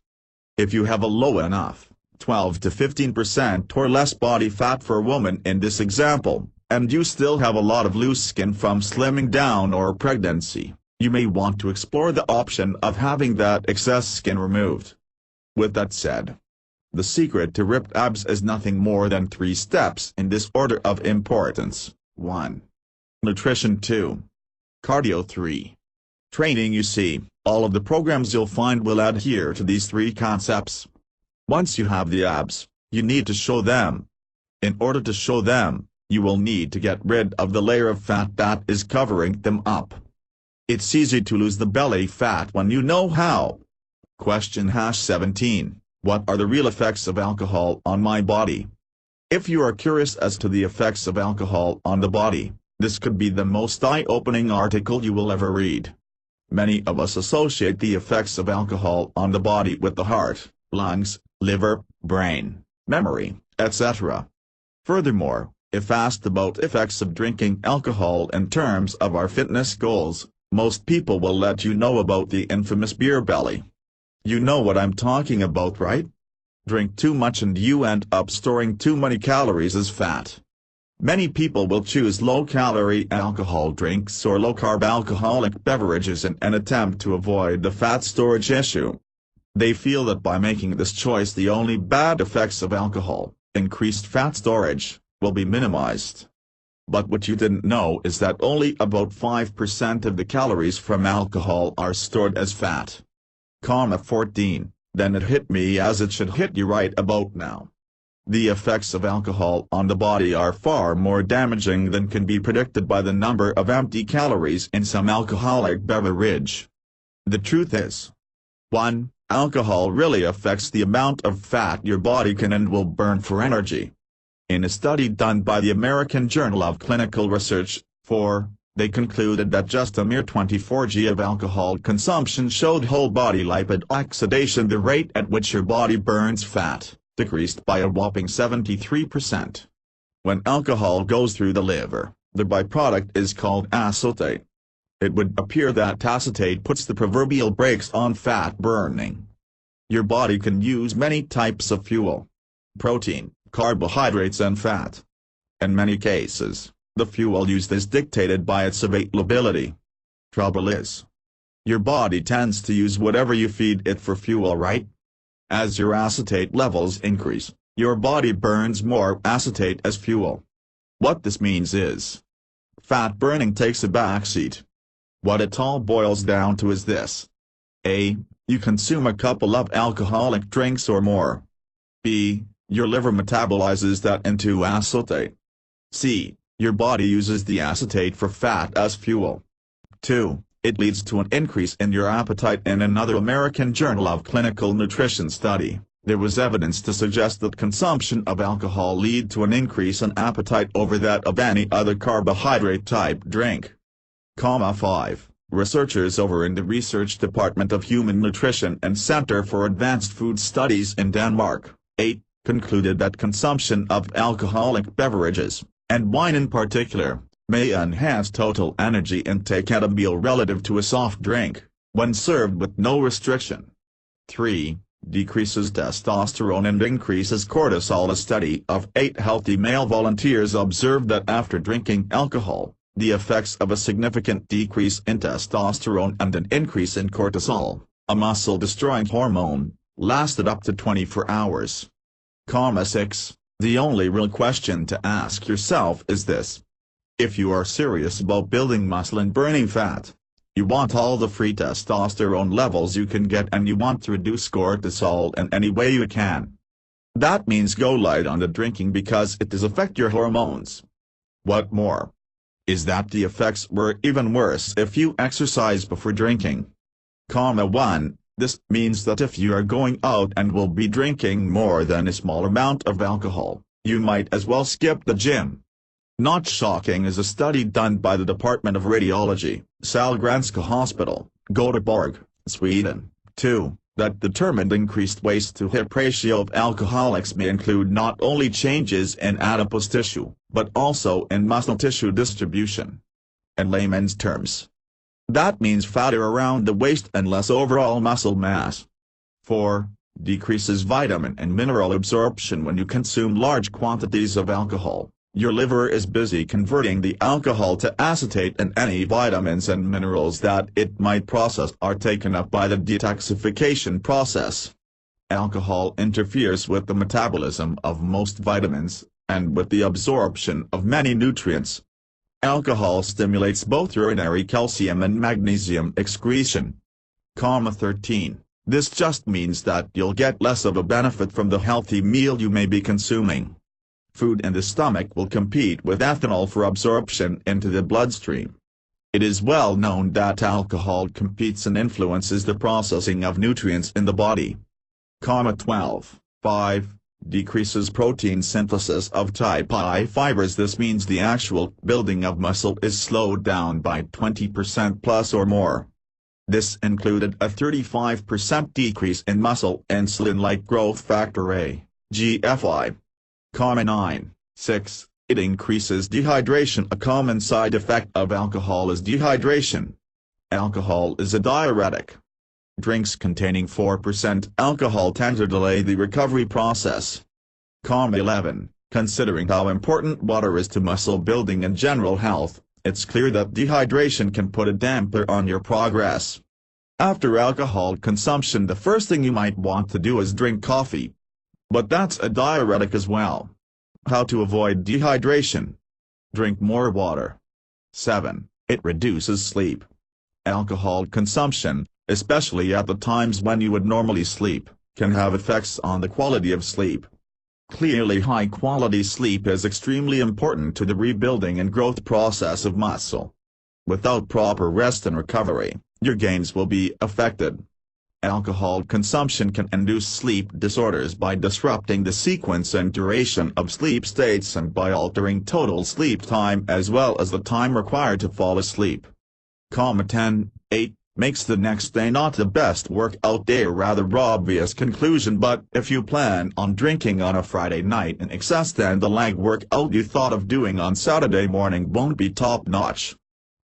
if you have a low enough, 12 to 15% or less body fat for a woman in this example, and you still have a lot of loose skin from slimming down or pregnancy, you may want to explore the option of having that excess skin removed. With that said, the secret to ripped abs is nothing more than 3 steps in this order of importance. 1. Nutrition. 2. Cardio. 3. Training. You see, all of the programs you'll find will adhere to these 3 concepts. Once you have the abs, you need to show them. In order to show them, you will need to get rid of the layer of fat that is covering them up. It's easy to lose the belly fat when you know how. Question #17. What are the real effects of alcohol on my body? If you are curious as to the effects of alcohol on the body, this could be the most eye-opening article you will ever read. Many of us associate the effects of alcohol on the body with the heart, lungs, liver, brain, memory, etc. Furthermore, if asked about effects of drinking alcohol in terms of our fitness goals, most people will let you know about the infamous beer belly. You know what I'm talking about, right? Drink too much and you end up storing too many calories as fat. Many people will choose low-calorie alcohol drinks or low-carb alcoholic beverages in an attempt to avoid the fat storage issue. They feel that by making this choice the only bad effects of alcohol, increased fat storage, will be minimized. But what you didn't know is that only about 5% of the calories from alcohol are stored as fat. 14. Then it hit me as it should hit you right about now. The effects of alcohol on the body are far more damaging than can be predicted by the number of empty calories in some alcoholic beverage. The truth is, 1. Alcohol really affects the amount of fat your body can and will burn for energy. In a study done by the American Journal of Clinical Research, 4, they concluded that just a mere 24 g of alcohol consumption showed whole body lipid oxidation, the rate at which your body burns fat, decreased by a whopping 73%. When alcohol goes through the liver, the byproduct is called acetate. It would appear that acetate puts the proverbial brakes on fat burning. Your body can use many types of fuel: protein, carbohydrates and fat. In many cases, the fuel used is dictated by its availability. Trouble is, your body tends to use whatever you feed it for fuel, right? As your acetate levels increase, your body burns more acetate as fuel. What this means is, fat burning takes a backseat. What it all boils down to is this: A. You consume a couple of alcoholic drinks or more. B. Your liver metabolizes that into acetate. C. Your body uses the acetate for fat as fuel. 2. It leads to an increase in your appetite. In another American Journal of Clinical Nutrition study, there was evidence to suggest that consumption of alcohol lead to an increase in appetite over that of any other carbohydrate-type drink. 5. Researchers over in the Research Department of Human Nutrition and Center for Advanced Food Studies in Denmark, 8, concluded that consumption of alcoholic beverages, and wine in particular, may enhance total energy intake at a meal relative to a soft drink, when served with no restriction. 3. Decreases testosterone and increases cortisol. A study of 8 healthy male volunteers observed that after drinking alcohol, the effects of a significant decrease in testosterone and an increase in cortisol, a muscle-destroying hormone, lasted up to 24 hours. 6. The only real question to ask yourself is this: if you are serious about building muscle and burning fat, you want all the free testosterone levels you can get and you want to reduce cortisol in any way you can. That means go light on the drinking because it does affect your hormones. What more is that the effects were even worse if you exercise before drinking. 1. This means that if you are going out and will be drinking more than a small amount of alcohol, you might as well skip the gym. Not shocking is a study done by the Department of Radiology, Sahlgrenska Hospital, Göteborg, Sweden, 2, that determined increased waist-to-hip ratio of alcoholics may include not only changes in adipose tissue, but also in muscle tissue distribution. In layman's terms, that means fatter around the waist and less overall muscle mass. 4. Decreases vitamin and mineral absorption. When you consume large quantities of alcohol, your liver is busy converting the alcohol to acetate, and any vitamins and minerals that it might process are taken up by the detoxification process. Alcohol interferes with the metabolism of most vitamins, and with the absorption of many nutrients. Alcohol stimulates both urinary calcium and magnesium excretion. 13. This just means that you'll get less of a benefit from the healthy meal you may be consuming. Food in the stomach will compete with ethanol for absorption into the bloodstream. It is well known that alcohol competes and influences the processing of nutrients in the body. 12. 5. Decreases protein synthesis of type I fibers. This means the actual building of muscle is slowed down by 20% plus or more. This included a 35% decrease in muscle insulin-like growth factor A, GFI. 9. 6. It increases dehydration. A common side effect of alcohol is dehydration. Alcohol is a diuretic. Drinks containing 4% alcohol tend to delay the recovery process. 11. Considering how important water is to muscle building and general health, it's clear that dehydration can put a damper on your progress. After alcohol consumption, the first thing you might want to do is drink coffee. But that's a diuretic as well. How to avoid dehydration? Drink more water. 7. It reduces sleep. Alcohol consumption, especially at the times when you would normally sleep, can have effects on the quality of sleep. Clearly, high-quality sleep is extremely important to the rebuilding and growth process of muscle. Without proper rest and recovery, your gains will be affected. Alcohol consumption can induce sleep disorders by disrupting the sequence and duration of sleep states and by altering total sleep time as well as the time required to fall asleep. 10. 8. Makes the next day not the best workout day. A rather obvious conclusion, but if you plan on drinking on a Friday night in excess, then the leg workout you thought of doing on Saturday morning won't be top-notch.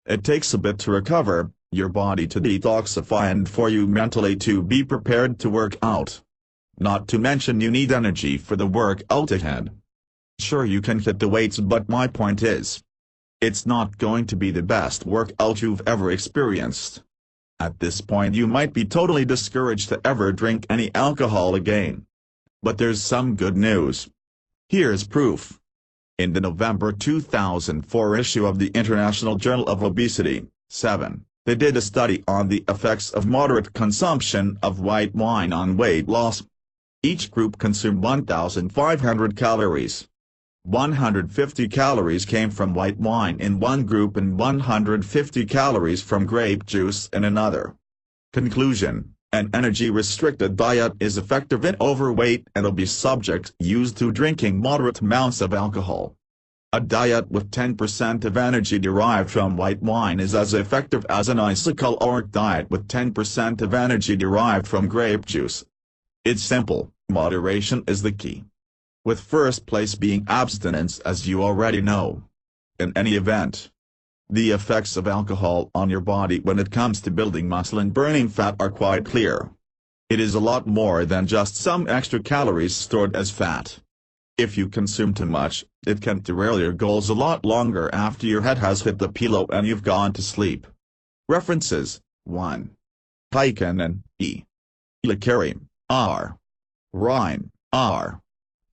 It takes a bit to recover, your body to detoxify, and for you mentally to be prepared to work out. Not to mention you need energy for the workout ahead. Sure, you can hit the weights, but my point is, it's not going to be the best workout you've ever experienced. At this point you might be totally discouraged to ever drink any alcohol again. But there's some good news. Here's proof. In the November 2004 issue of the International Journal of Obesity, 7, they did a study on the effects of moderate consumption of white wine on weight loss. Each group consumed 1,500 calories. 150 calories came from white wine in one group and 150 calories from grape juice in another. Conclusion: an energy-restricted diet is effective in overweight and obese subjects used to drinking moderate amounts of alcohol. A diet with 10% of energy derived from white wine is as effective as an isocaloric diet with 10% of energy derived from grape juice. It's simple, moderation is the key. With first place being abstinence, as you already know. In any event, the effects of alcohol on your body when it comes to building muscle and burning fat are quite clear. It is a lot more than just some extra calories stored as fat. If you consume too much, it can derail your goals a lot longer after your head has hit the pillow and you've gone to sleep. References: 1. Heikkinen, E. Ilakari, R. Rhine, R.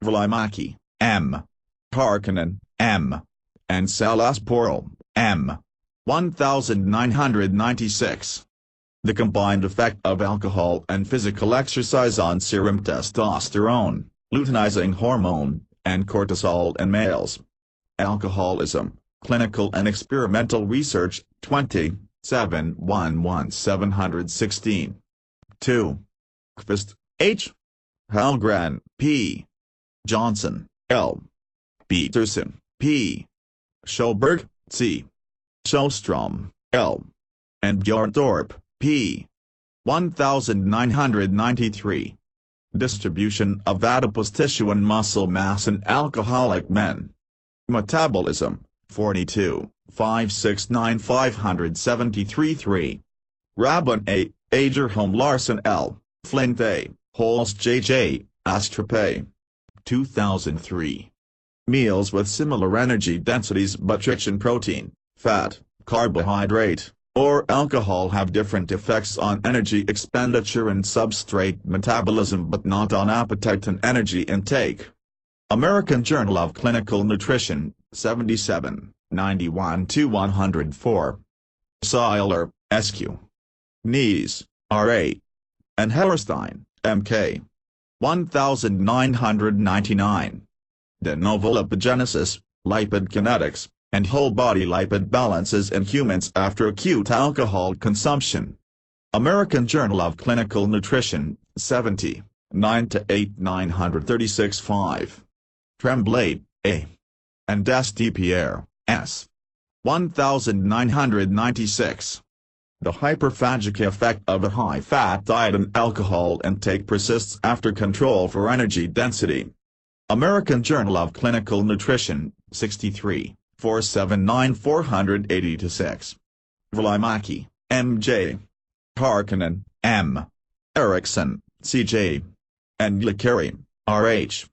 Välimäki, M. Harkinen, M. and Salasporo, M. 1996. The combined effect of alcohol and physical exercise on serum testosterone, luteinizing hormone, and cortisol in males. Alcoholism, Clinical and Experimental Research, 20, 716. 2. Kvist, H. Halgren, P. Johnson, L. Peterson, P. Schoberg, C. Shellstrom, L. and Bjorndorp, P. 1993. Distribution of adipose tissue and muscle mass in alcoholic men. Metabolism, 42, 569 573 3. Rabban A., Agerholm Larson L., Flint A., Holst J.J., Astrup A. 2003. Meals with similar energy densities but rich in protein, fat, carbohydrate, or alcohol have different effects on energy expenditure and substrate metabolism but not on appetite and energy intake. American Journal of Clinical Nutrition, 77, 91-104. Seiler, S.Q. Nees, R.A. and Hellerstein, M.K. 1999. de novo lipogenesis, lipid kinetics, and whole-body lipid balances in humans after acute alcohol consumption. American Journal of Clinical Nutrition, 70, 9-8 936 5. Tremblay, A. and Destipierre, S. 1996. The hyperphagic effect of a high-fat diet and alcohol intake persists after control for energy density. American Journal of Clinical Nutrition, 63, 479 480-6. Valimäki, M.J. Harkinen, M. Erickson, C.J. and Licari, R.H.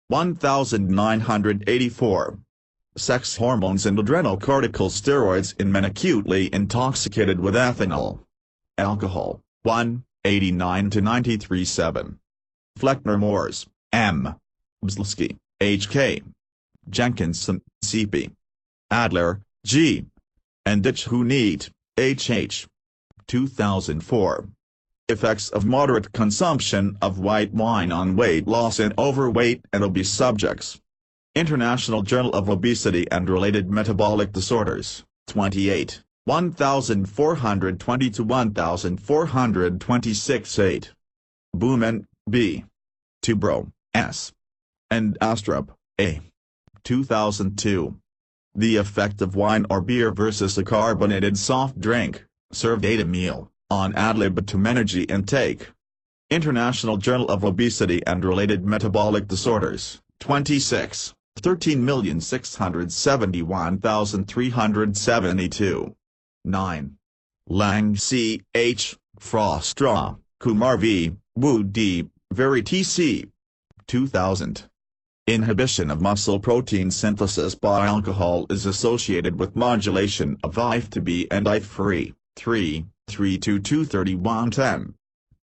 1984. Sex hormones and adrenocortical steroids in men acutely intoxicated with ethanol. Alcohol, 1, 89-93-7. Fleckner-Moores, M. Bzlski, H.K. Jenkinson, C.P. Adler, G. and Ditch-Huneed, H.H. 2004. Effects of moderate consumption of white wine on weight loss in overweight and obese subjects. International Journal of Obesity and Related Metabolic Disorders, 28, 1420-1426 8. Booman, B. Tubro, S. and Astrup, A. 2002. The effect of wine or beer versus a carbonated soft drink, served at a meal, on ad libitum energy intake. International Journal of Obesity and Related Metabolic Disorders, 26, 13,671,372. 9. Lang C. H., Frostra, Kumar V., Wu D., Verity C. 2000. Inhibition of muscle protein synthesis by alcohol is associated with modulation of IF2B and IF3, 3, 322-3110.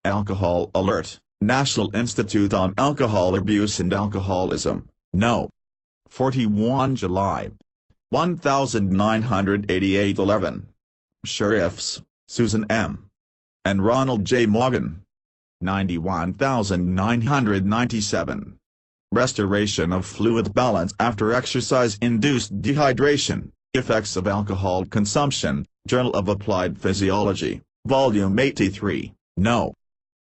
Alcohol Alert, National Institute on Alcohol Abuse and Alcoholism, No. 41 July. 1988-11. Sheriffs, Susan M. and Ronald J. Morgan. 91,997. Restoration of fluid balance after exercise-induced dehydration, Effects of Alcohol Consumption, Journal of Applied Physiology, Volume 83, No.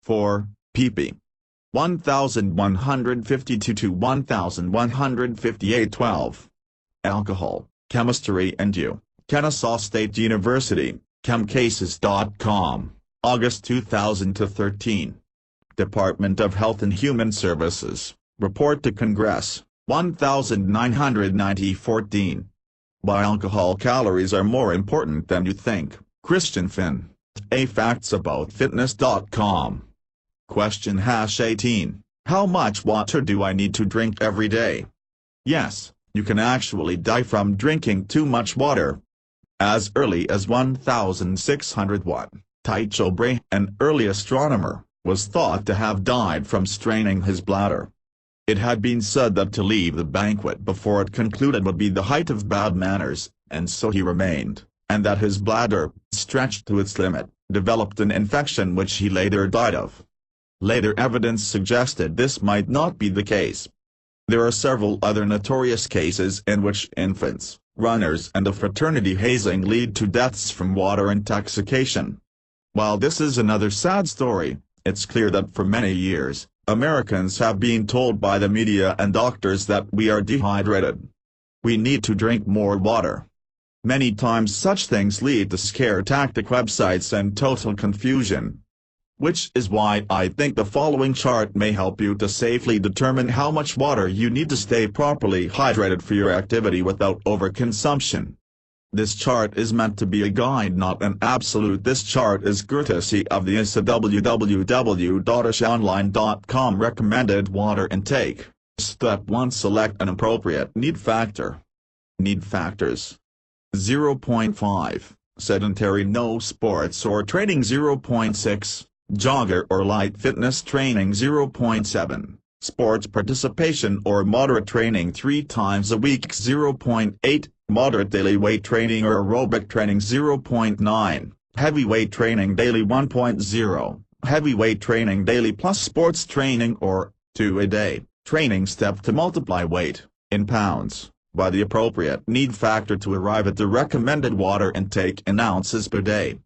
4, pp. 1152-1158-12. Alcohol, Chemistry and U, Kennesaw State University, chemcases.com, August 2013. Department of Health and Human Services, Report to Congress, 1990-14. Why alcohol calories are more important than you think, Christian Finn, A factsaboutfitness.com. Question #18. How much water do I need to drink every day? Yes, you can actually die from drinking too much water. As early as 1601, Tycho Brahe, an early astronomer, was thought to have died from straining his bladder. It had been said that to leave the banquet before it concluded would be the height of bad manners, and so he remained, and that his bladder, stretched to its limit, developed an infection which he later died of. Later evidence suggested this might not be the case. There are several other notorious cases in which infants, runners and a fraternity hazing lead to deaths from water intoxication. While this is another sad story, it's clear that for many years, Americans have been told by the media and doctors that we are dehydrated. We need to drink more water. Many times such things lead to scare tactic websites and total confusion. Which is why I think the following chart may help you to safely determine how much water you need to stay properly hydrated for your activity without overconsumption. This chart is meant to be a guide, not an absolute. This chart is courtesy of the ISA www.ishaonline.com. Recommended water intake. Step 1. Select an appropriate need factor. Need factors. 0.5. Sedentary, no sports or training. 0.6. Jogger or light fitness training. 0.7. Sports participation or moderate training 3 times a week. 0.8. Moderate daily weight training or aerobic training. 0.9. Heavyweight training daily. 1.0. Heavyweight training daily plus sports training or 2 a day training. Step to multiply weight. in pounds, by the appropriate need factor to arrive at the recommended water intake in ounces per day.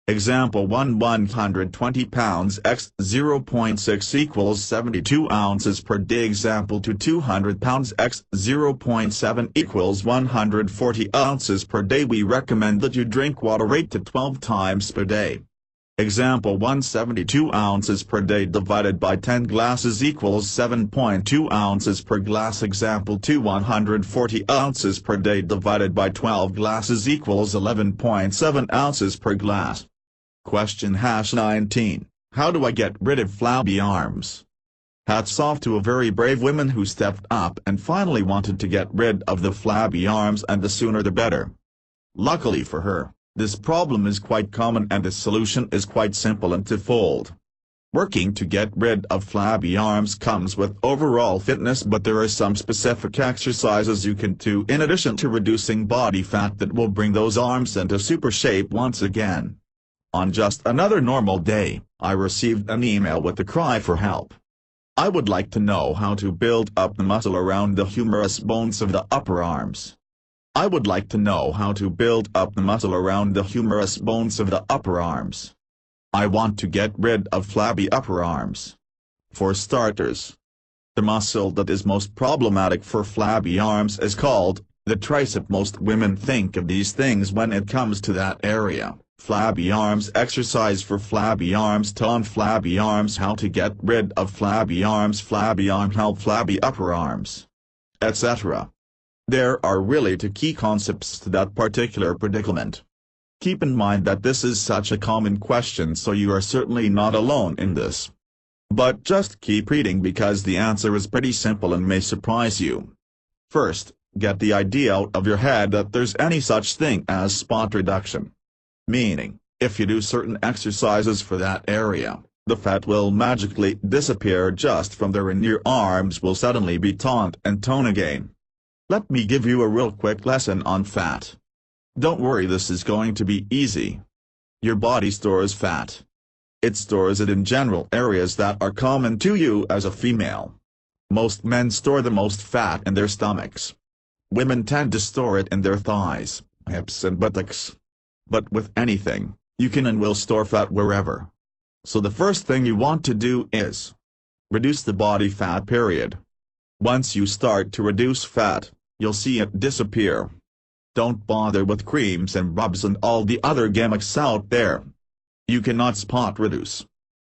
Example 1, 120 pounds x 0.6 equals 72 ounces per day. Example 2, 200 pounds x 0.7 equals 140 ounces per day. We recommend that you drink water 8 to 12 times per day. Example 1, 72 ounces per day divided by 10 glasses equals 7.2 ounces per glass. Example 2, 140 ounces per day divided by 12 glasses equals 11.7 ounces per glass. Question #19. How do I get rid of flabby arms? Hats off to a very brave woman who stepped up and finally wanted to get rid of the flabby arms, and the sooner the better. Luckily for her, this problem is quite common and the solution is quite simple and twofold. Working to get rid of flabby arms comes with overall fitness, but there are some specific exercises you can do in addition to reducing body fat that will bring those arms into super shape once again. On just another normal day, I received an email with the cry for help. I would like to know how to build up the muscle around the humerus bones of the upper arms. I would like to know how to build up the muscle around the humerus bones of the upper arms. I want to get rid of flabby upper arms. For starters, the muscle that is most problematic for flabby arms is called the tricep. Most women think of these things when it comes to that area. Flabby arms exercise for flabby arms, tone flabby arms, how to get rid of flabby arms, flabby arm help, flabby upper arms, etc. There are really two key concepts to that particular predicament. Keep in mind that this is such a common question, so you are certainly not alone in this. But just keep reading because the answer is pretty simple and may surprise you. First, get the idea out of your head that there's any such thing as spot reduction. Meaning, if you do certain exercises for that area, the fat will magically disappear just from there and your arms will suddenly be taut and tone again. Let me give you a real quick lesson on fat. Don't worry, this is going to be easy. Your body stores fat. It stores it in general areas that are common to you as a female. Most men store the most fat in their stomachs. Women tend to store it in their thighs, hips and buttocks. But with anything, you can and will store fat wherever. So the first thing you want to do is reduce the body fat, period. Once you start to reduce fat, you'll see it disappear. Don't bother with creams and rubs and all the other gimmicks out there. You cannot spot reduce.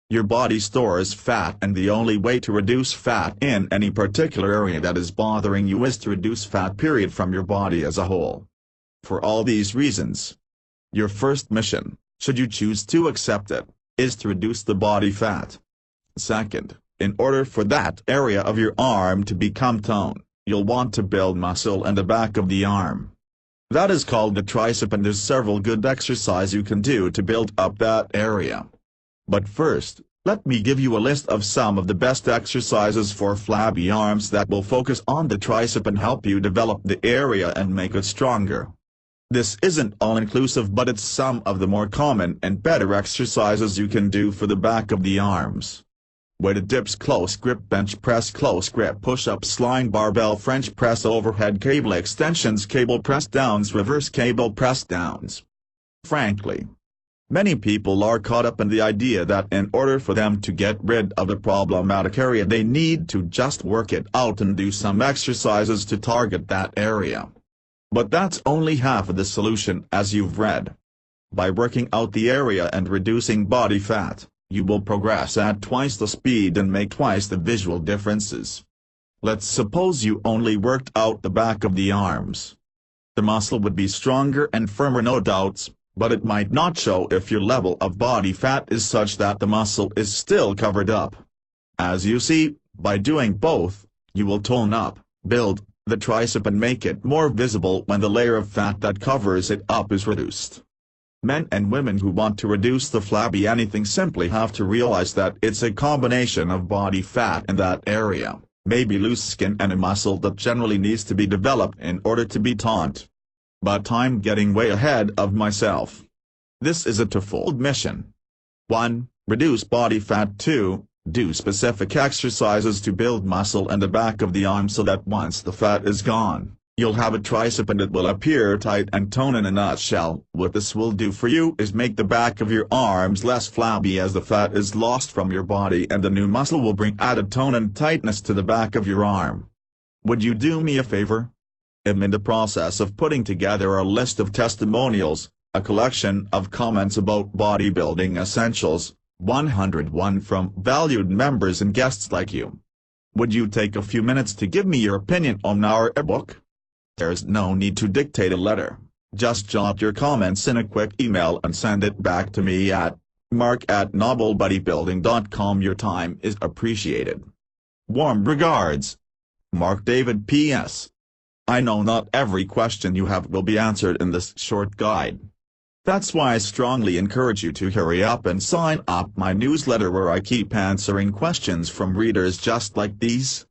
Your body stores fat, and the only way to reduce fat in any particular area that is bothering you is to reduce fat, period, from your body as a whole. For all these reasons, your first mission, should you choose to accept it, is to reduce the body fat. Second, in order for that area of your arm to become toned, you'll want to build muscle in the back of the arm. That is called the tricep, and there's several good exercises you can do to build up that area. But first, let me give you a list of some of the best exercises for flabby arms that will focus on the tricep and help you develop the area and make it stronger. This isn't all-inclusive, but it's some of the more common and better exercises you can do for the back of the arms. Weighted dips, close grip bench press, close grip push-ups, lying barbell French press, overhead cable extensions, cable press downs, reverse cable press downs. Frankly, many people are caught up in the idea that in order for them to get rid of the problematic area they need to just work it out and do some exercises to target that area. But that's only half of the solution, as you've read. By working out the area and reducing body fat, you will progress at twice the speed and make twice the visual differences. Let's suppose you only worked out the back of the arms. The muscle would be stronger and firmer, no doubts, but it might not show if your level of body fat is such that the muscle is still covered up. As you see, by doing both, you will tone up, build the tricep and make it more visible when the layer of fat that covers it up is reduced. Men and women who want to reduce the flabby anything simply have to realize that it's a combination of body fat in that area, maybe loose skin and a muscle that generally needs to be developed in order to be toned. But I'm getting way ahead of myself. This is a twofold mission. 1. Reduce body fat. 2. Do specific exercises to build muscle and the back of the arm so that once the fat is gone, you'll have a tricep and it will appear tight and toned. In a nutshell, what this will do for you is make the back of your arms less flabby as the fat is lost from your body, and the new muscle will bring added tone and tightness to the back of your arm. Would you do me a favor? I'm in the process of putting together a list of testimonials, a collection of comments about bodybuilding essentials, 101 from valued members and guests like you. Would you take a few minutes to give me your opinion on our ebook? There's no need to dictate a letter, just jot your comments in a quick email and send it back to me at mark@nobblebodybuilding.com. Your time is appreciated. Warm regards, Mark David. P.S. I know not every question you have will be answered in this short guide. That's why I strongly encourage you to hurry up and sign up my newsletter, where I keep answering questions from readers just like these.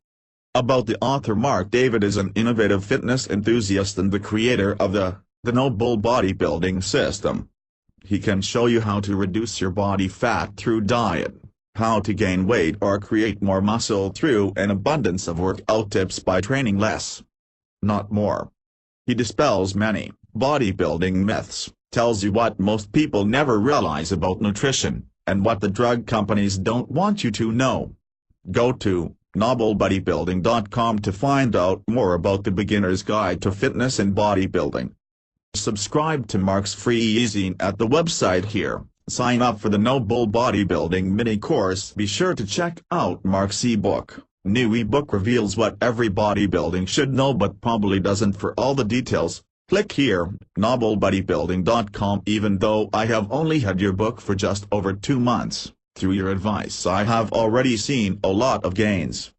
About the author, Mark David is an innovative fitness enthusiast and the creator of the Noble Bodybuilding System. He can show you how to reduce your body fat through diet, how to gain weight or create more muscle through an abundance of workout tips by training less, not more. He dispels many bodybuilding myths, tells you what most people never realize about nutrition, and what the drug companies don't want you to know. Go to nobblebodybuilding.com to find out more about the beginner's guide to fitness and bodybuilding. Subscribe to Mark's free e-zine at the website here. Sign up for the Noble Bodybuilding mini course. Be sure to check out Mark's ebook. New ebook reveals what every bodybuilding should know but probably doesn't. For all the details, click here, nobblebodybuilding.com. Even though I have only had your book for just over 2 months, through your advice I have already seen a lot of gains.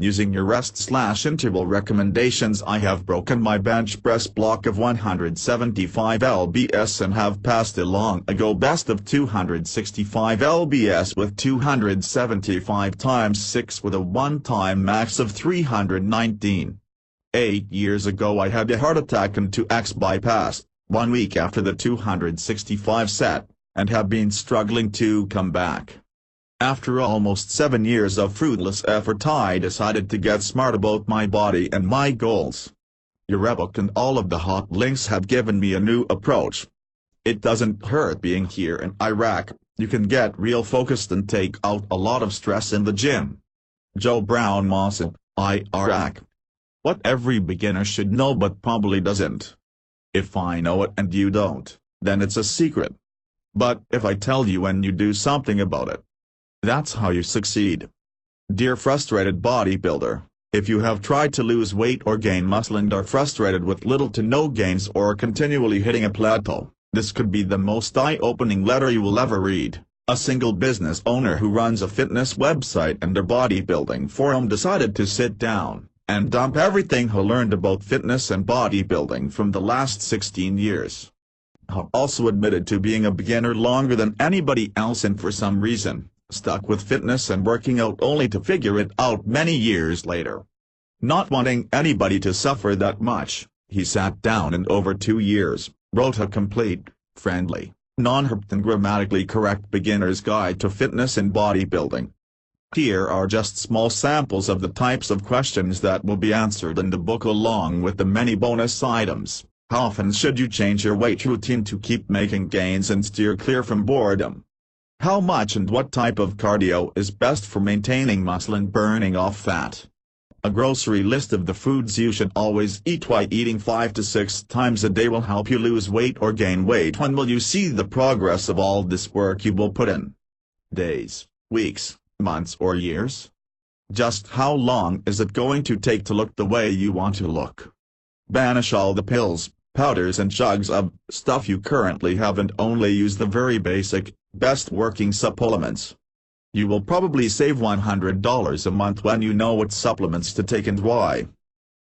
Using your rest/interval recommendations, I have broken my bench press block of 175 lbs and have passed a long ago best of 265 lbs with 275 times 6 with a one-time max of 319. 8 years ago I had a heart attack and 2x bypass, 1 week after the 265 set, and have been struggling to come back. After almost 7 years of fruitless effort, I decided to get smart about my body and my goals. Your ebook and all of the hot links have given me a new approach. It doesn't hurt being here in Iraq. You can get real focused and take out a lot of stress in the gym. Joe Brown Mossad, Iraq. What every beginner should know but probably doesn't. If I know it and you don't, then it's a secret. But if I tell you and you do something about it, that's how you succeed. Dear frustrated bodybuilder, if you have tried to lose weight or gain muscle and are frustrated with little to no gains or continually hitting a plateau, this could be the most eye-opening letter you will ever read. A single business owner who runs a fitness website and a bodybuilding forum decided to sit down and dump everything he learned about fitness and bodybuilding from the last 16 years. He also admitted to being a beginner longer than anybody else and for some reason stuck with fitness and working out only to figure it out many years later. Not wanting anybody to suffer that much, he sat down and over 2 years, wrote a complete, friendly, non-herped and grammatically correct beginner's guide to fitness and bodybuilding. Here are just small samples of the types of questions that will be answered in the book along with the many bonus items. How often should you change your weight routine to keep making gains and steer clear from boredom? How much and what type of cardio is best for maintaining muscle and burning off fat? A grocery list of the foods you should always eat. Why eating 5 to 6 times a day will help you lose weight or gain weight. When will you see the progress of all this work you will put in? Days, weeks, months or years? Just how long is it going to take to look the way you want to look? Banish all the pills, powders and jugs of stuff you currently have and only use the very basic, best working supplements. You will probably save $100 a month when you know what supplements to take and why.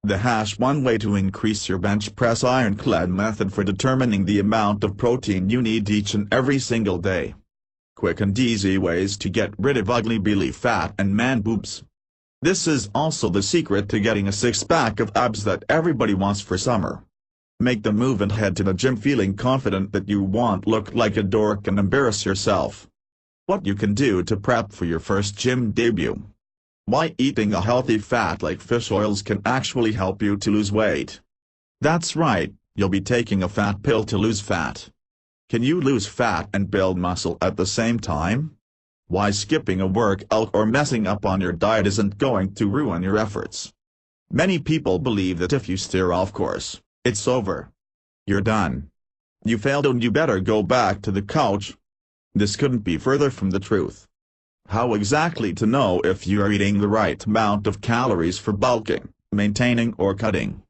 The #1 way to increase your bench press ironclad method for determining the amount of protein you need each and every single day. Quick and easy ways to get rid of ugly belly fat and man boobs. This is also the secret to getting a six-pack of abs that everybody wants for summer. Make the move and head to the gym feeling confident that you won't look like a dork and embarrass yourself. What you can do to prep for your first gym debut. Why eating a healthy fat like fish oils can actually help you to lose weight. That's right, you'll be taking a fat pill to lose fat. Can you lose fat and build muscle at the same time? Why skipping a workout or messing up on your diet isn't going to ruin your efforts. Many people believe that if you steer off course, it's over. You're done. You failed and you better go back to the couch. This couldn't be further from the truth. How exactly to know if you are eating the right amount of calories for bulking, maintaining or cutting?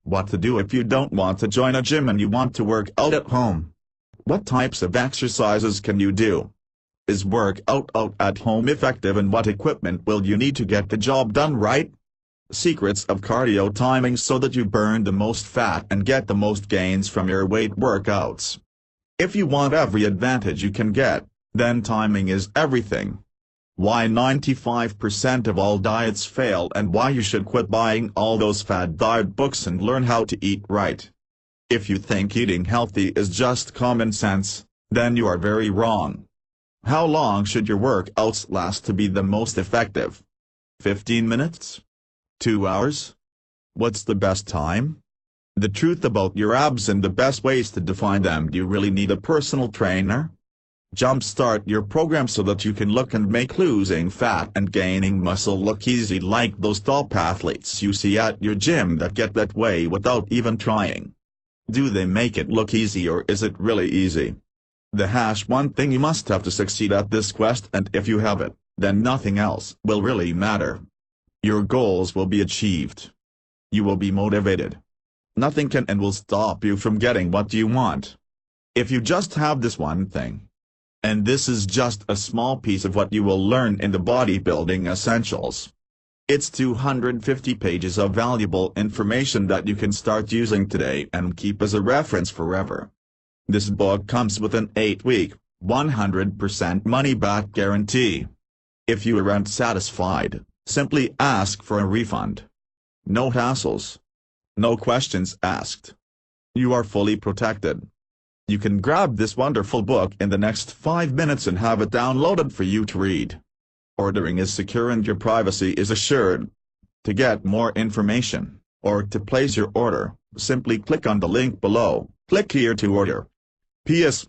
What to do if you don't want to join a gym and you want to work out at home? What types of exercises can you do? Is workout out at home effective and what equipment will you need to get the job done right? Secrets of cardio timing so that you burn the most fat and get the most gains from your weight workouts. If you want every advantage you can get, then timing is everything. Why 95% of all diets fail and why you should quit buying all those fad diet books and learn how to eat right. If you think eating healthy is just common sense, then you are very wrong. How long should your workouts last to be the most effective? 15 minutes? 2 hours? What's the best time? The truth about your abs and the best ways to define them. Do you really need a personal trainer? Jumpstart your program so that you can look and make losing fat and gaining muscle look easy like those top athletes you see at your gym that get that way without even trying. Do they make it look easy or is it really easy? One thing you must have to succeed at this quest, and if you have it, then nothing else will really matter. Your goals will be achieved. You will be motivated. Nothing can and will stop you from getting what you want. If you just have this one thing. And this is just a small piece of what you will learn in the Bodybuilding Essentials. It's 250 pages of valuable information that you can start using today and keep as a reference forever. This book comes with an 8-week, 100% money-back guarantee. If you aren't satisfied, simply ask for a refund. No hassles. No questions asked. You are fully protected. You can grab this wonderful book in the next 5 minutes and have it downloaded for you to read. Ordering is secure and your privacy is assured. To get more information, or to place your order, simply click on the link below. Click here to order. P.S.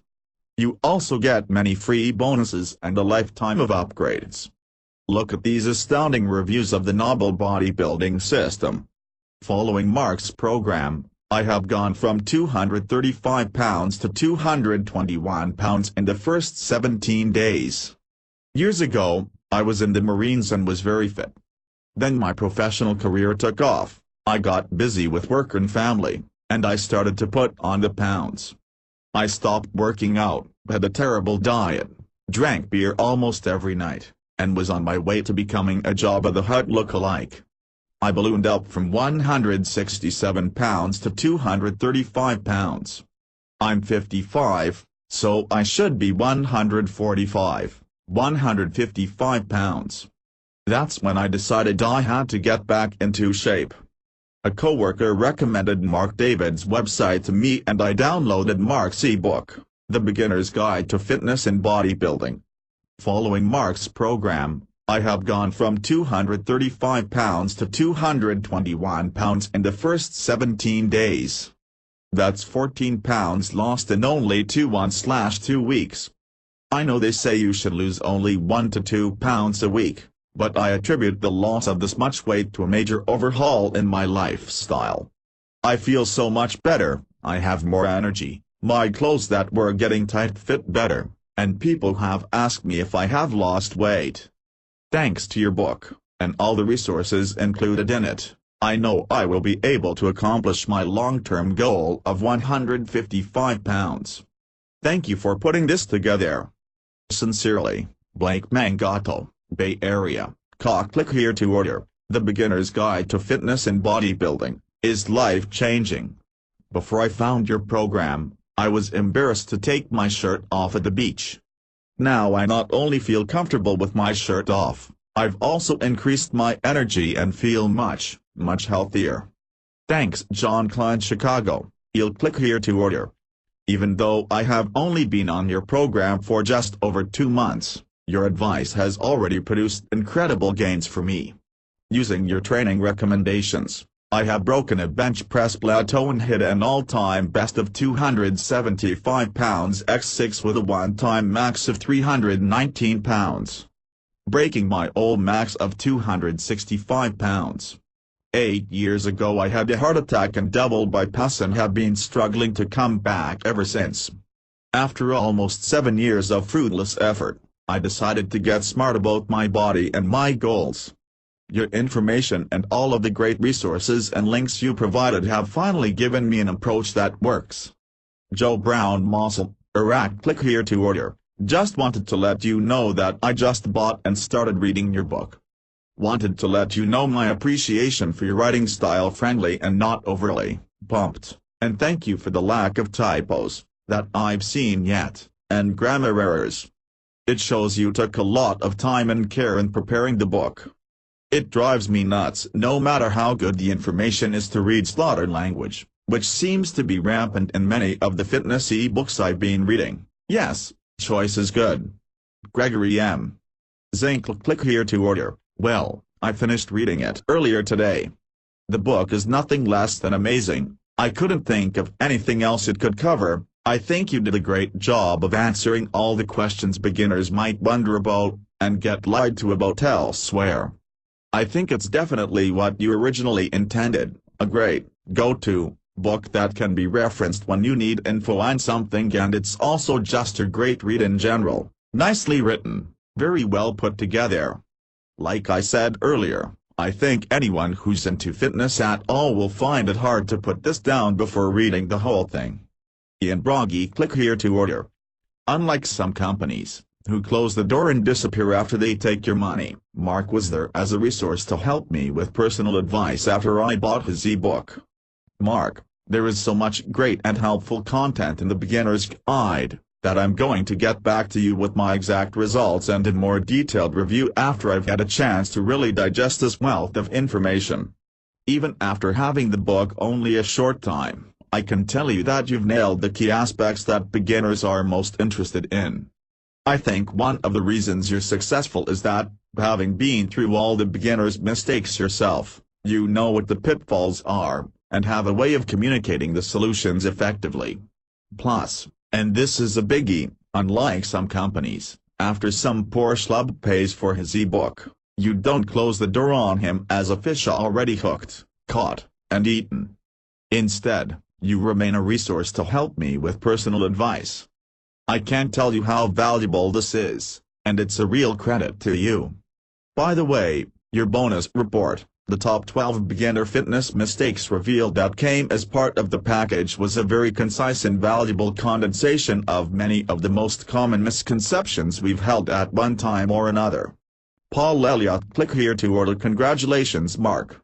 You also get many free bonuses and a lifetime of upgrades. Look at these astounding reviews of the novel bodybuilding system. Following Mark's program, I have gone from 235 pounds to 221 pounds in the first 17 days. Years ago, I was in the Marines and was very fit. Then my professional career took off, I got busy with work and family, and I started to put on the pounds. I stopped working out, had a terrible diet, drank beer almost every night, and was on my way to becoming a Jabba the Hutt look-alike. I ballooned up from 167 pounds to 235 pounds. I'm 55, so I should be 145, 155 pounds. That's when I decided I had to get back into shape. A coworker recommended Mark David's website to me and I downloaded Mark's ebook, The Beginner's Guide to Fitness and Bodybuilding. Following Mark's program, I have gone from 235 pounds to 221 pounds in the first 17 days. That's 14 pounds lost in only 2 weeks. I know they say you should lose only 1 to 2 pounds a week, but I attribute the loss of this much weight to a major overhaul in my lifestyle. I feel so much better, I have more energy, my clothes that were getting tight fit better, and people have asked me if I have lost weight. Thanks to your book, and all the resources included in it, I know I will be able to accomplish my long-term goal of 155 pounds. Thank you for putting this together. Sincerely, Blake Mangato, Bay Area. Click here to order. The Beginner's Guide to Fitness and Bodybuilding is life-changing. Before I found your program, I was embarrassed to take my shirt off at the beach. Now I not only feel comfortable with my shirt off, I've also increased my energy and feel much healthier. Thanks John Klein Chicago. You'll click here to order. Even though I have only been on your program for just over 2 months, Your advice has already produced incredible gains for me. Using your training recommendations, I have broken a bench press plateau and hit an all-time best of 275 pounds x6 with a one-time max of 319 pounds. Breaking my old max of 265 pounds. 8 years ago I had a heart attack and double bypass and have been struggling to come back ever since. After almost 7 years of fruitless effort, I decided to get smart about my body and my goals. Your information and all of the great resources and links you provided have finally given me an approach that works. Joe Brown, Mosul, Iraq. Click here to order. Just wanted to let you know that I just bought and started reading your book. Wanted to let you know my appreciation for your writing style, friendly and not overly pumped, and thank you for the lack of typos that I've seen yet, and grammar errors. It shows you took a lot of time and care in preparing the book. It drives me nuts no matter how good the information is to read slaughtered language, which seems to be rampant in many of the fitness e-books I've been reading. Yes, choice is good. Gregory M. Zinkle. Click here to order. Well, I finished reading it earlier today. The book is nothing less than amazing. I couldn't think of anything else it could cover. I think you did a great job of answering all the questions beginners might wonder about, and get lied to about elsewhere. I think it's definitely what you originally intended, a great, go-to book that can be referenced when you need info on something, and it's also just a great read in general. Nicely written, very well put together. Like I said earlier, I think anyone who's into fitness at all will find it hard to put this down before reading the whole thing. Ian Broggie. Click here to order. Unlike some companies, who close the door and disappear after they take your money, Mark was there as a resource to help me with personal advice after I bought his ebook. Mark, there is so much great and helpful content in the beginner's guide, that I'm going to get back to you with my exact results and a more detailed review after I've had a chance to really digest this wealth of information. Even after having the book only a short time, I can tell you that you've nailed the key aspects that beginners are most interested in. I think one of the reasons you're successful is that, having been through all the beginner's mistakes yourself, you know what the pitfalls are, and have a way of communicating the solutions effectively. Plus, and this is a biggie, unlike some companies, after some poor schlub pays for his ebook, you don't close the door on him as a fish already hooked, caught, and eaten. Instead, you remain a resource to help me with personal advice. I can't tell you how valuable this is, and it's a real credit to you. By the way, your bonus report, the top 12 beginner fitness mistakes revealed that came as part of the package, was a very concise and valuable condensation of many of the most common misconceptions we've held at one time or another. Paul Elliott. Click here to order. Congratulations, Mark.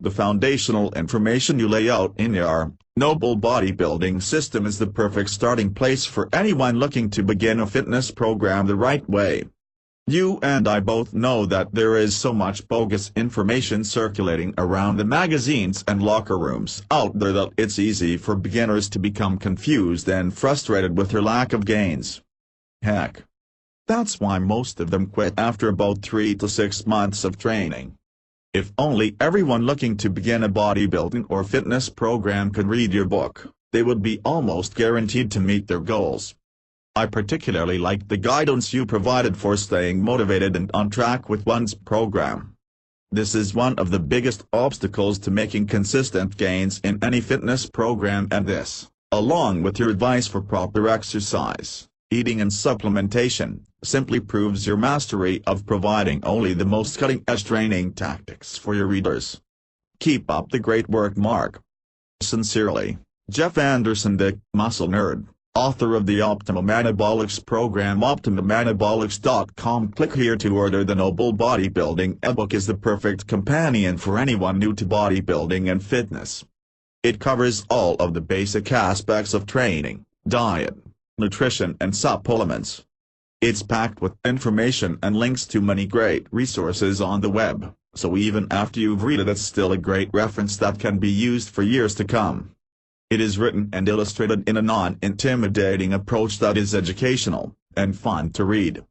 The foundational information you lay out in your Noble Bodybuilding System is the perfect starting place for anyone looking to begin a fitness program the right way. You and I both know that there is so much bogus information circulating around the magazines and locker rooms out there that it's easy for beginners to become confused and frustrated with their lack of gains. Heck, that's why most of them quit after about 3 to 6 months of training. If only everyone looking to begin a bodybuilding or fitness program could read your book, they would be almost guaranteed to meet their goals. I particularly liked the guidance you provided for staying motivated and on track with one's program. This is one of the biggest obstacles to making consistent gains in any fitness program, and this, along with your advice for proper exercise, eating and supplementation, simply proves your mastery of providing only the most cutting-edge training tactics for your readers. Keep up the great work, Mark. Sincerely, Jeff Anderson, the Muscle Nerd, author of the Optimum Anabolics program. OptimumAnabolics.com. Click here to order. The Noble Bodybuilding ebook is the perfect companion for anyone new to bodybuilding and fitness. It covers all of the basic aspects of training, diet, nutrition and supplements. It's packed with information and links to many great resources on the web, so even after you've read it, it's still a great reference that can be used for years to come. It is written and illustrated in a non-intimidating approach that is educational and fun to read.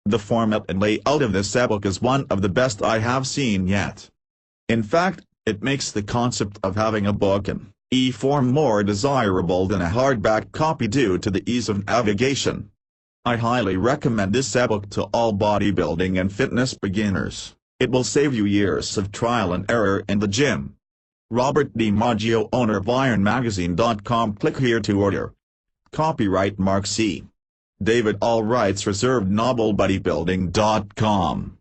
The format and layout of this ebook is one of the best I have seen yet. In fact, it makes the concept of having a book in e-form more desirable than a hardback copy due to the ease of navigation. I highly recommend this ebook to all bodybuilding and fitness beginners. It will save you years of trial and error in the gym. Robert DiMaggio, owner of IronMagazine.com. Click here to order. Copyright Mark C. David, all rights reserved. NobleBodybuilding.com.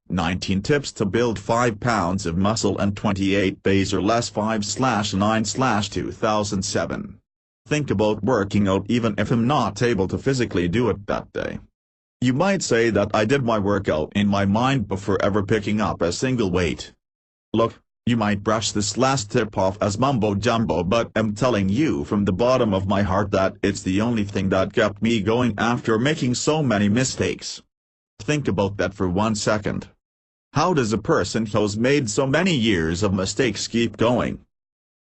19 tips to build 5 pounds of muscle in 28 days or less. 5/9/2007. Think about working out even if I'm not able to physically do it that day. You might say that I did my workout in my mind before ever picking up a single weight. Look, you might brush this last tip off as mumbo-jumbo, but I'm telling you from the bottom of my heart that it's the only thing that kept me going after making so many mistakes. Think about that for 1 second. How does a person who's made so many years of mistakes keep going?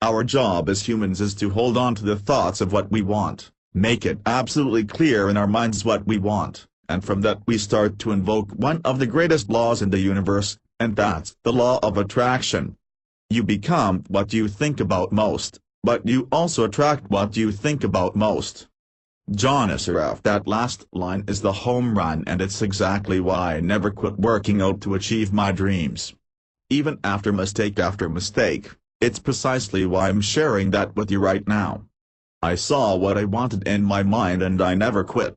Our job as humans is to hold on to the thoughts of what we want, make it absolutely clear in our minds what we want, and from that we start to invoke one of the greatest laws in the universe, and that's the law of attraction. You become what you think about most, but you also attract what you think about most. John Assaraf. That last line is the home run, and it's exactly why I never quit working out to achieve my dreams. Even after mistake, it's precisely why I'm sharing that with you right now. I saw what I wanted in my mind and I never quit.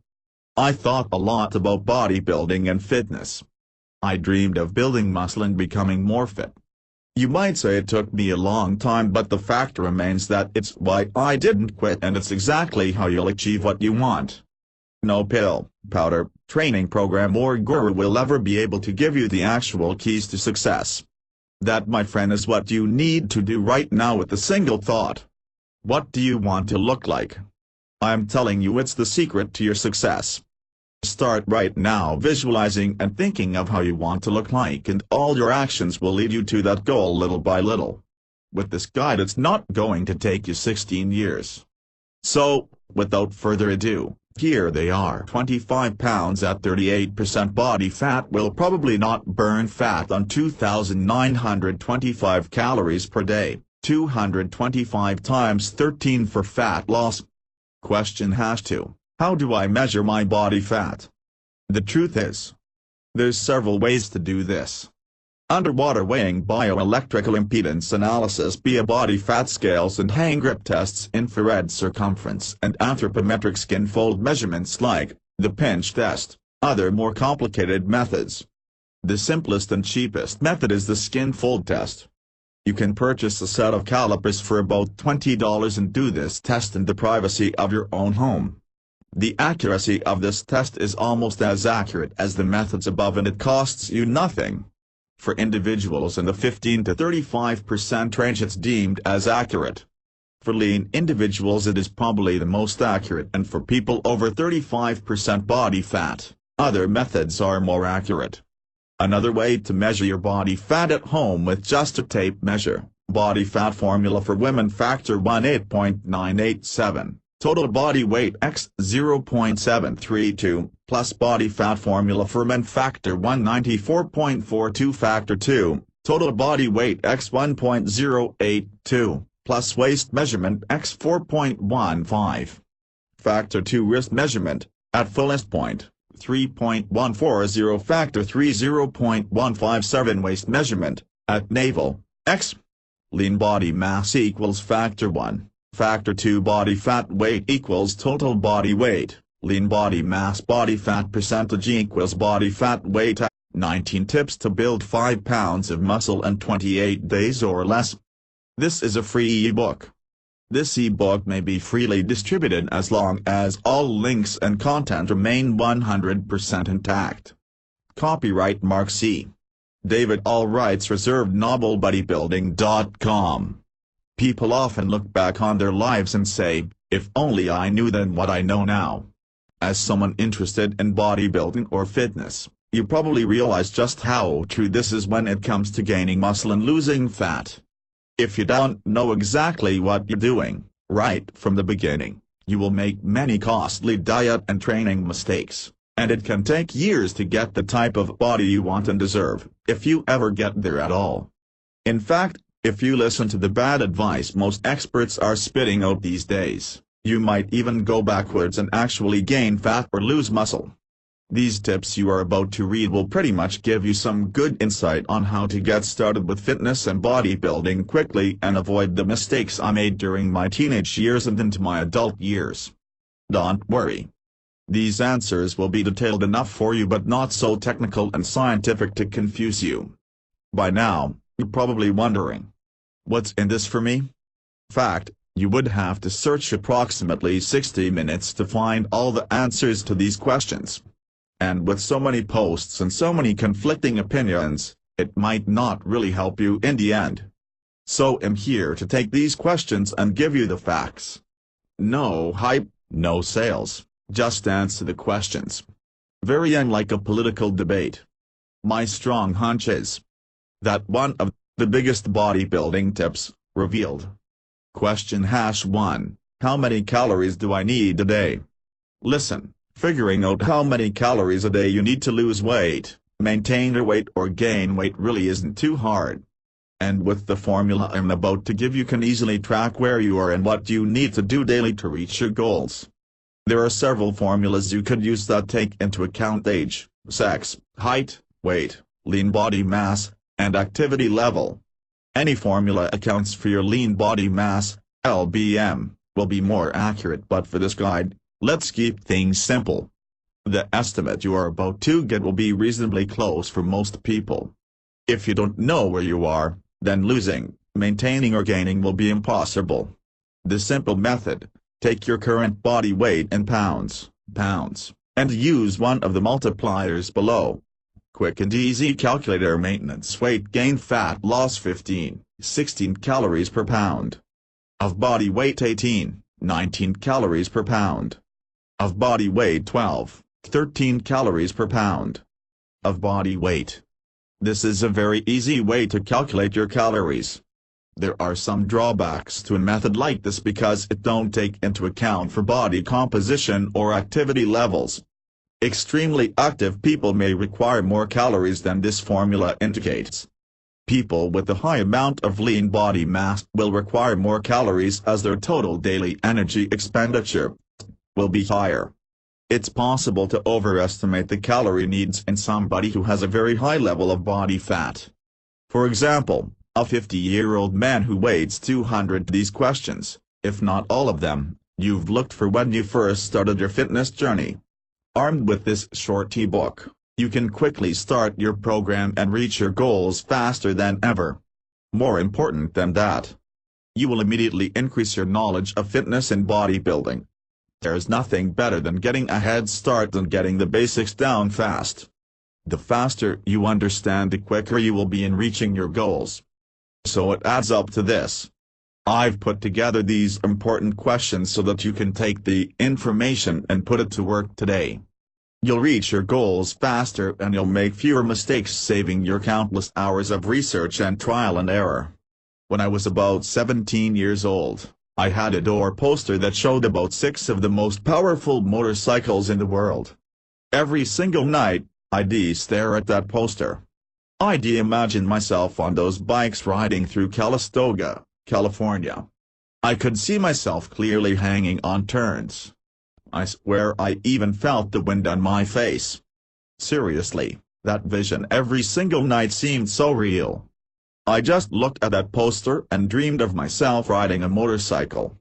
I thought a lot about bodybuilding and fitness. I dreamed of building muscle and becoming more fit. You might say it took me a long time, but the fact remains that it's why I didn't quit, and it's exactly how you'll achieve what you want. No pill, powder, training program or guru will ever be able to give you the actual keys to success. That, my friend, is what you need to do right now with a single thought. What do you want to look like? I'm telling you, it's the secret to your success. Start right now visualizing and thinking of how you want to look like, and all your actions will lead you to that goal little by little. With this guide, it's not going to take you 16 years. So, without further ado, here they are. 25 pounds at 38% body fat will probably not burn fat on 2,925 calories per day, 225 times 13 for fat loss. Question #2. How do I measure my body fat? The truth is, there's several ways to do this. Underwater weighing, bioelectrical impedance analysis via body fat scales and hand grip tests, infrared circumference and anthropometric skin fold measurements like the pinch test, other more complicated methods. The simplest and cheapest method is the skin fold test. You can purchase a set of calipers for about $20 and do this test in the privacy of your own home. The accuracy of this test is almost as accurate as the methods above, and it costs you nothing. For individuals in the 15 to 35% range, it's deemed as accurate. For lean individuals, it is probably the most accurate, and for people over 35% body fat, other methods are more accurate. Another way to measure your body fat at home with just a tape measure: body fat formula for women, factor 18.987. Total body weight x 0.732, plus body fat formula for men, factor 194.42, factor 2, total body weight x 1.082, plus waist measurement x 4.15. Factor 2 wrist measurement, at fullest point, 3.140, factor 3 0.157, waist measurement, at navel, x. Lean body mass equals factor 1. Factor 2 body fat weight equals total body weight, lean body mass body fat percentage equals body fat weight. 19 tips to build 5 pounds of muscle in 28 days or less. This is a free ebook. This ebook may be freely distributed as long as all links and content remain 100% intact. Copyright Mark C. David, all rights reserved. NobleBodybuilding.com. People often look back on their lives and say, if only I knew then what I know now. As someone interested in bodybuilding or fitness, you probably realize just how true this is when it comes to gaining muscle and losing fat. If you don't know exactly what you're doing, right from the beginning, you will make many costly diet and training mistakes. And it can take years to get the type of body you want and deserve, if you ever get there at all. In fact, if you listen to the bad advice most experts are spitting out these days, you might even go backwards and actually gain fat or lose muscle. These tips you are about to read will pretty much give you some good insight on how to get started with fitness and bodybuilding quickly and avoid the mistakes I made during my teenage years and into my adult years. Don't worry. These answers will be detailed enough for you but not so technical and scientific to confuse you. By now, you're probably wondering, what's in this for me? Fact, you would have to search approximately 60 minutes to find all the answers to these questions. And with so many posts and so many conflicting opinions, it might not really help you in the end. So I'm here to take these questions and give you the facts. No hype, no sales, just answer the questions. Very unlike a political debate. My strong hunch is that one of the biggest bodybuilding tips, revealed. Question #1, how many calories do I need a day? Listen, figuring out how many calories a day you need to lose weight, maintain your weight or gain weight really isn't too hard. And with the formula I'm about to give you can easily track where you are and what you need to do daily to reach your goals. There are several formulas you could use that take into account age, sex, height, weight, lean body mass, and activity level. Any formula accounts for your lean body mass, LBM, will be more accurate, but for this guide, let's keep things simple. The estimate you are about to get will be reasonably close for most people. If you don't know where you are, then losing, maintaining or gaining will be impossible. The simple method, take your current body weight in pounds, and use one of the multipliers below. Quick and easy calculator: maintenance weight gain fat loss 16 calories per pound. Of body weight 19 calories per pound. Of body weight 13 calories per pound. Of body weight. This is a very easy way to calculate your calories. There are some drawbacks to a method like this because it don't take into account for body composition or activity levels. Extremely active people may require more calories than this formula indicates. People with a high amount of lean body mass will require more calories as their total daily energy expenditure will be higher. It's possible to overestimate the calorie needs in somebody who has a very high level of body fat. For example, a 50-year-old man who weighs 200. These questions, if not all of them, you've looked for when you first started your fitness journey. Armed with this short ebook, you can quickly start your program and reach your goals faster than ever. More important than that, you will immediately increase your knowledge of fitness and bodybuilding. There's nothing better than getting a head start and getting the basics down fast. The faster you understand, the quicker you will be in reaching your goals. So it adds up to this. I've put together these important questions so that you can take the information and put it to work today. You'll reach your goals faster and you'll make fewer mistakes, saving your countless hours of research and trial and error. When I was about 17 years old, I had a door poster that showed about 6 of the most powerful motorcycles in the world. Every single night, I'd stare at that poster. I'd imagine myself on those bikes riding through Calistoga, California. I could see myself clearly hanging on turns. I swear I even felt the wind on my face. Seriously, that vision every single night seemed so real. I just looked at that poster and dreamed of myself riding a motorcycle.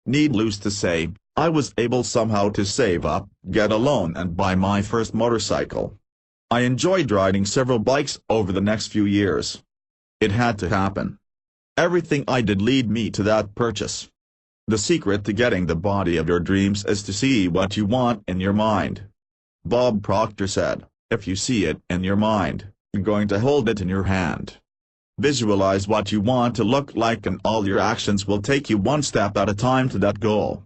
Needless to say, I was able somehow to save up, get a loan and buy my first motorcycle. I enjoyed riding several bikes over the next few years. It had to happen. Everything I did led me to that purchase. The secret to getting the body of your dreams is to see what you want in your mind. Bob Proctor said, if you see it in your mind, you're going to hold it in your hand. Visualize what you want to look like and all your actions will take you one step at a time to that goal.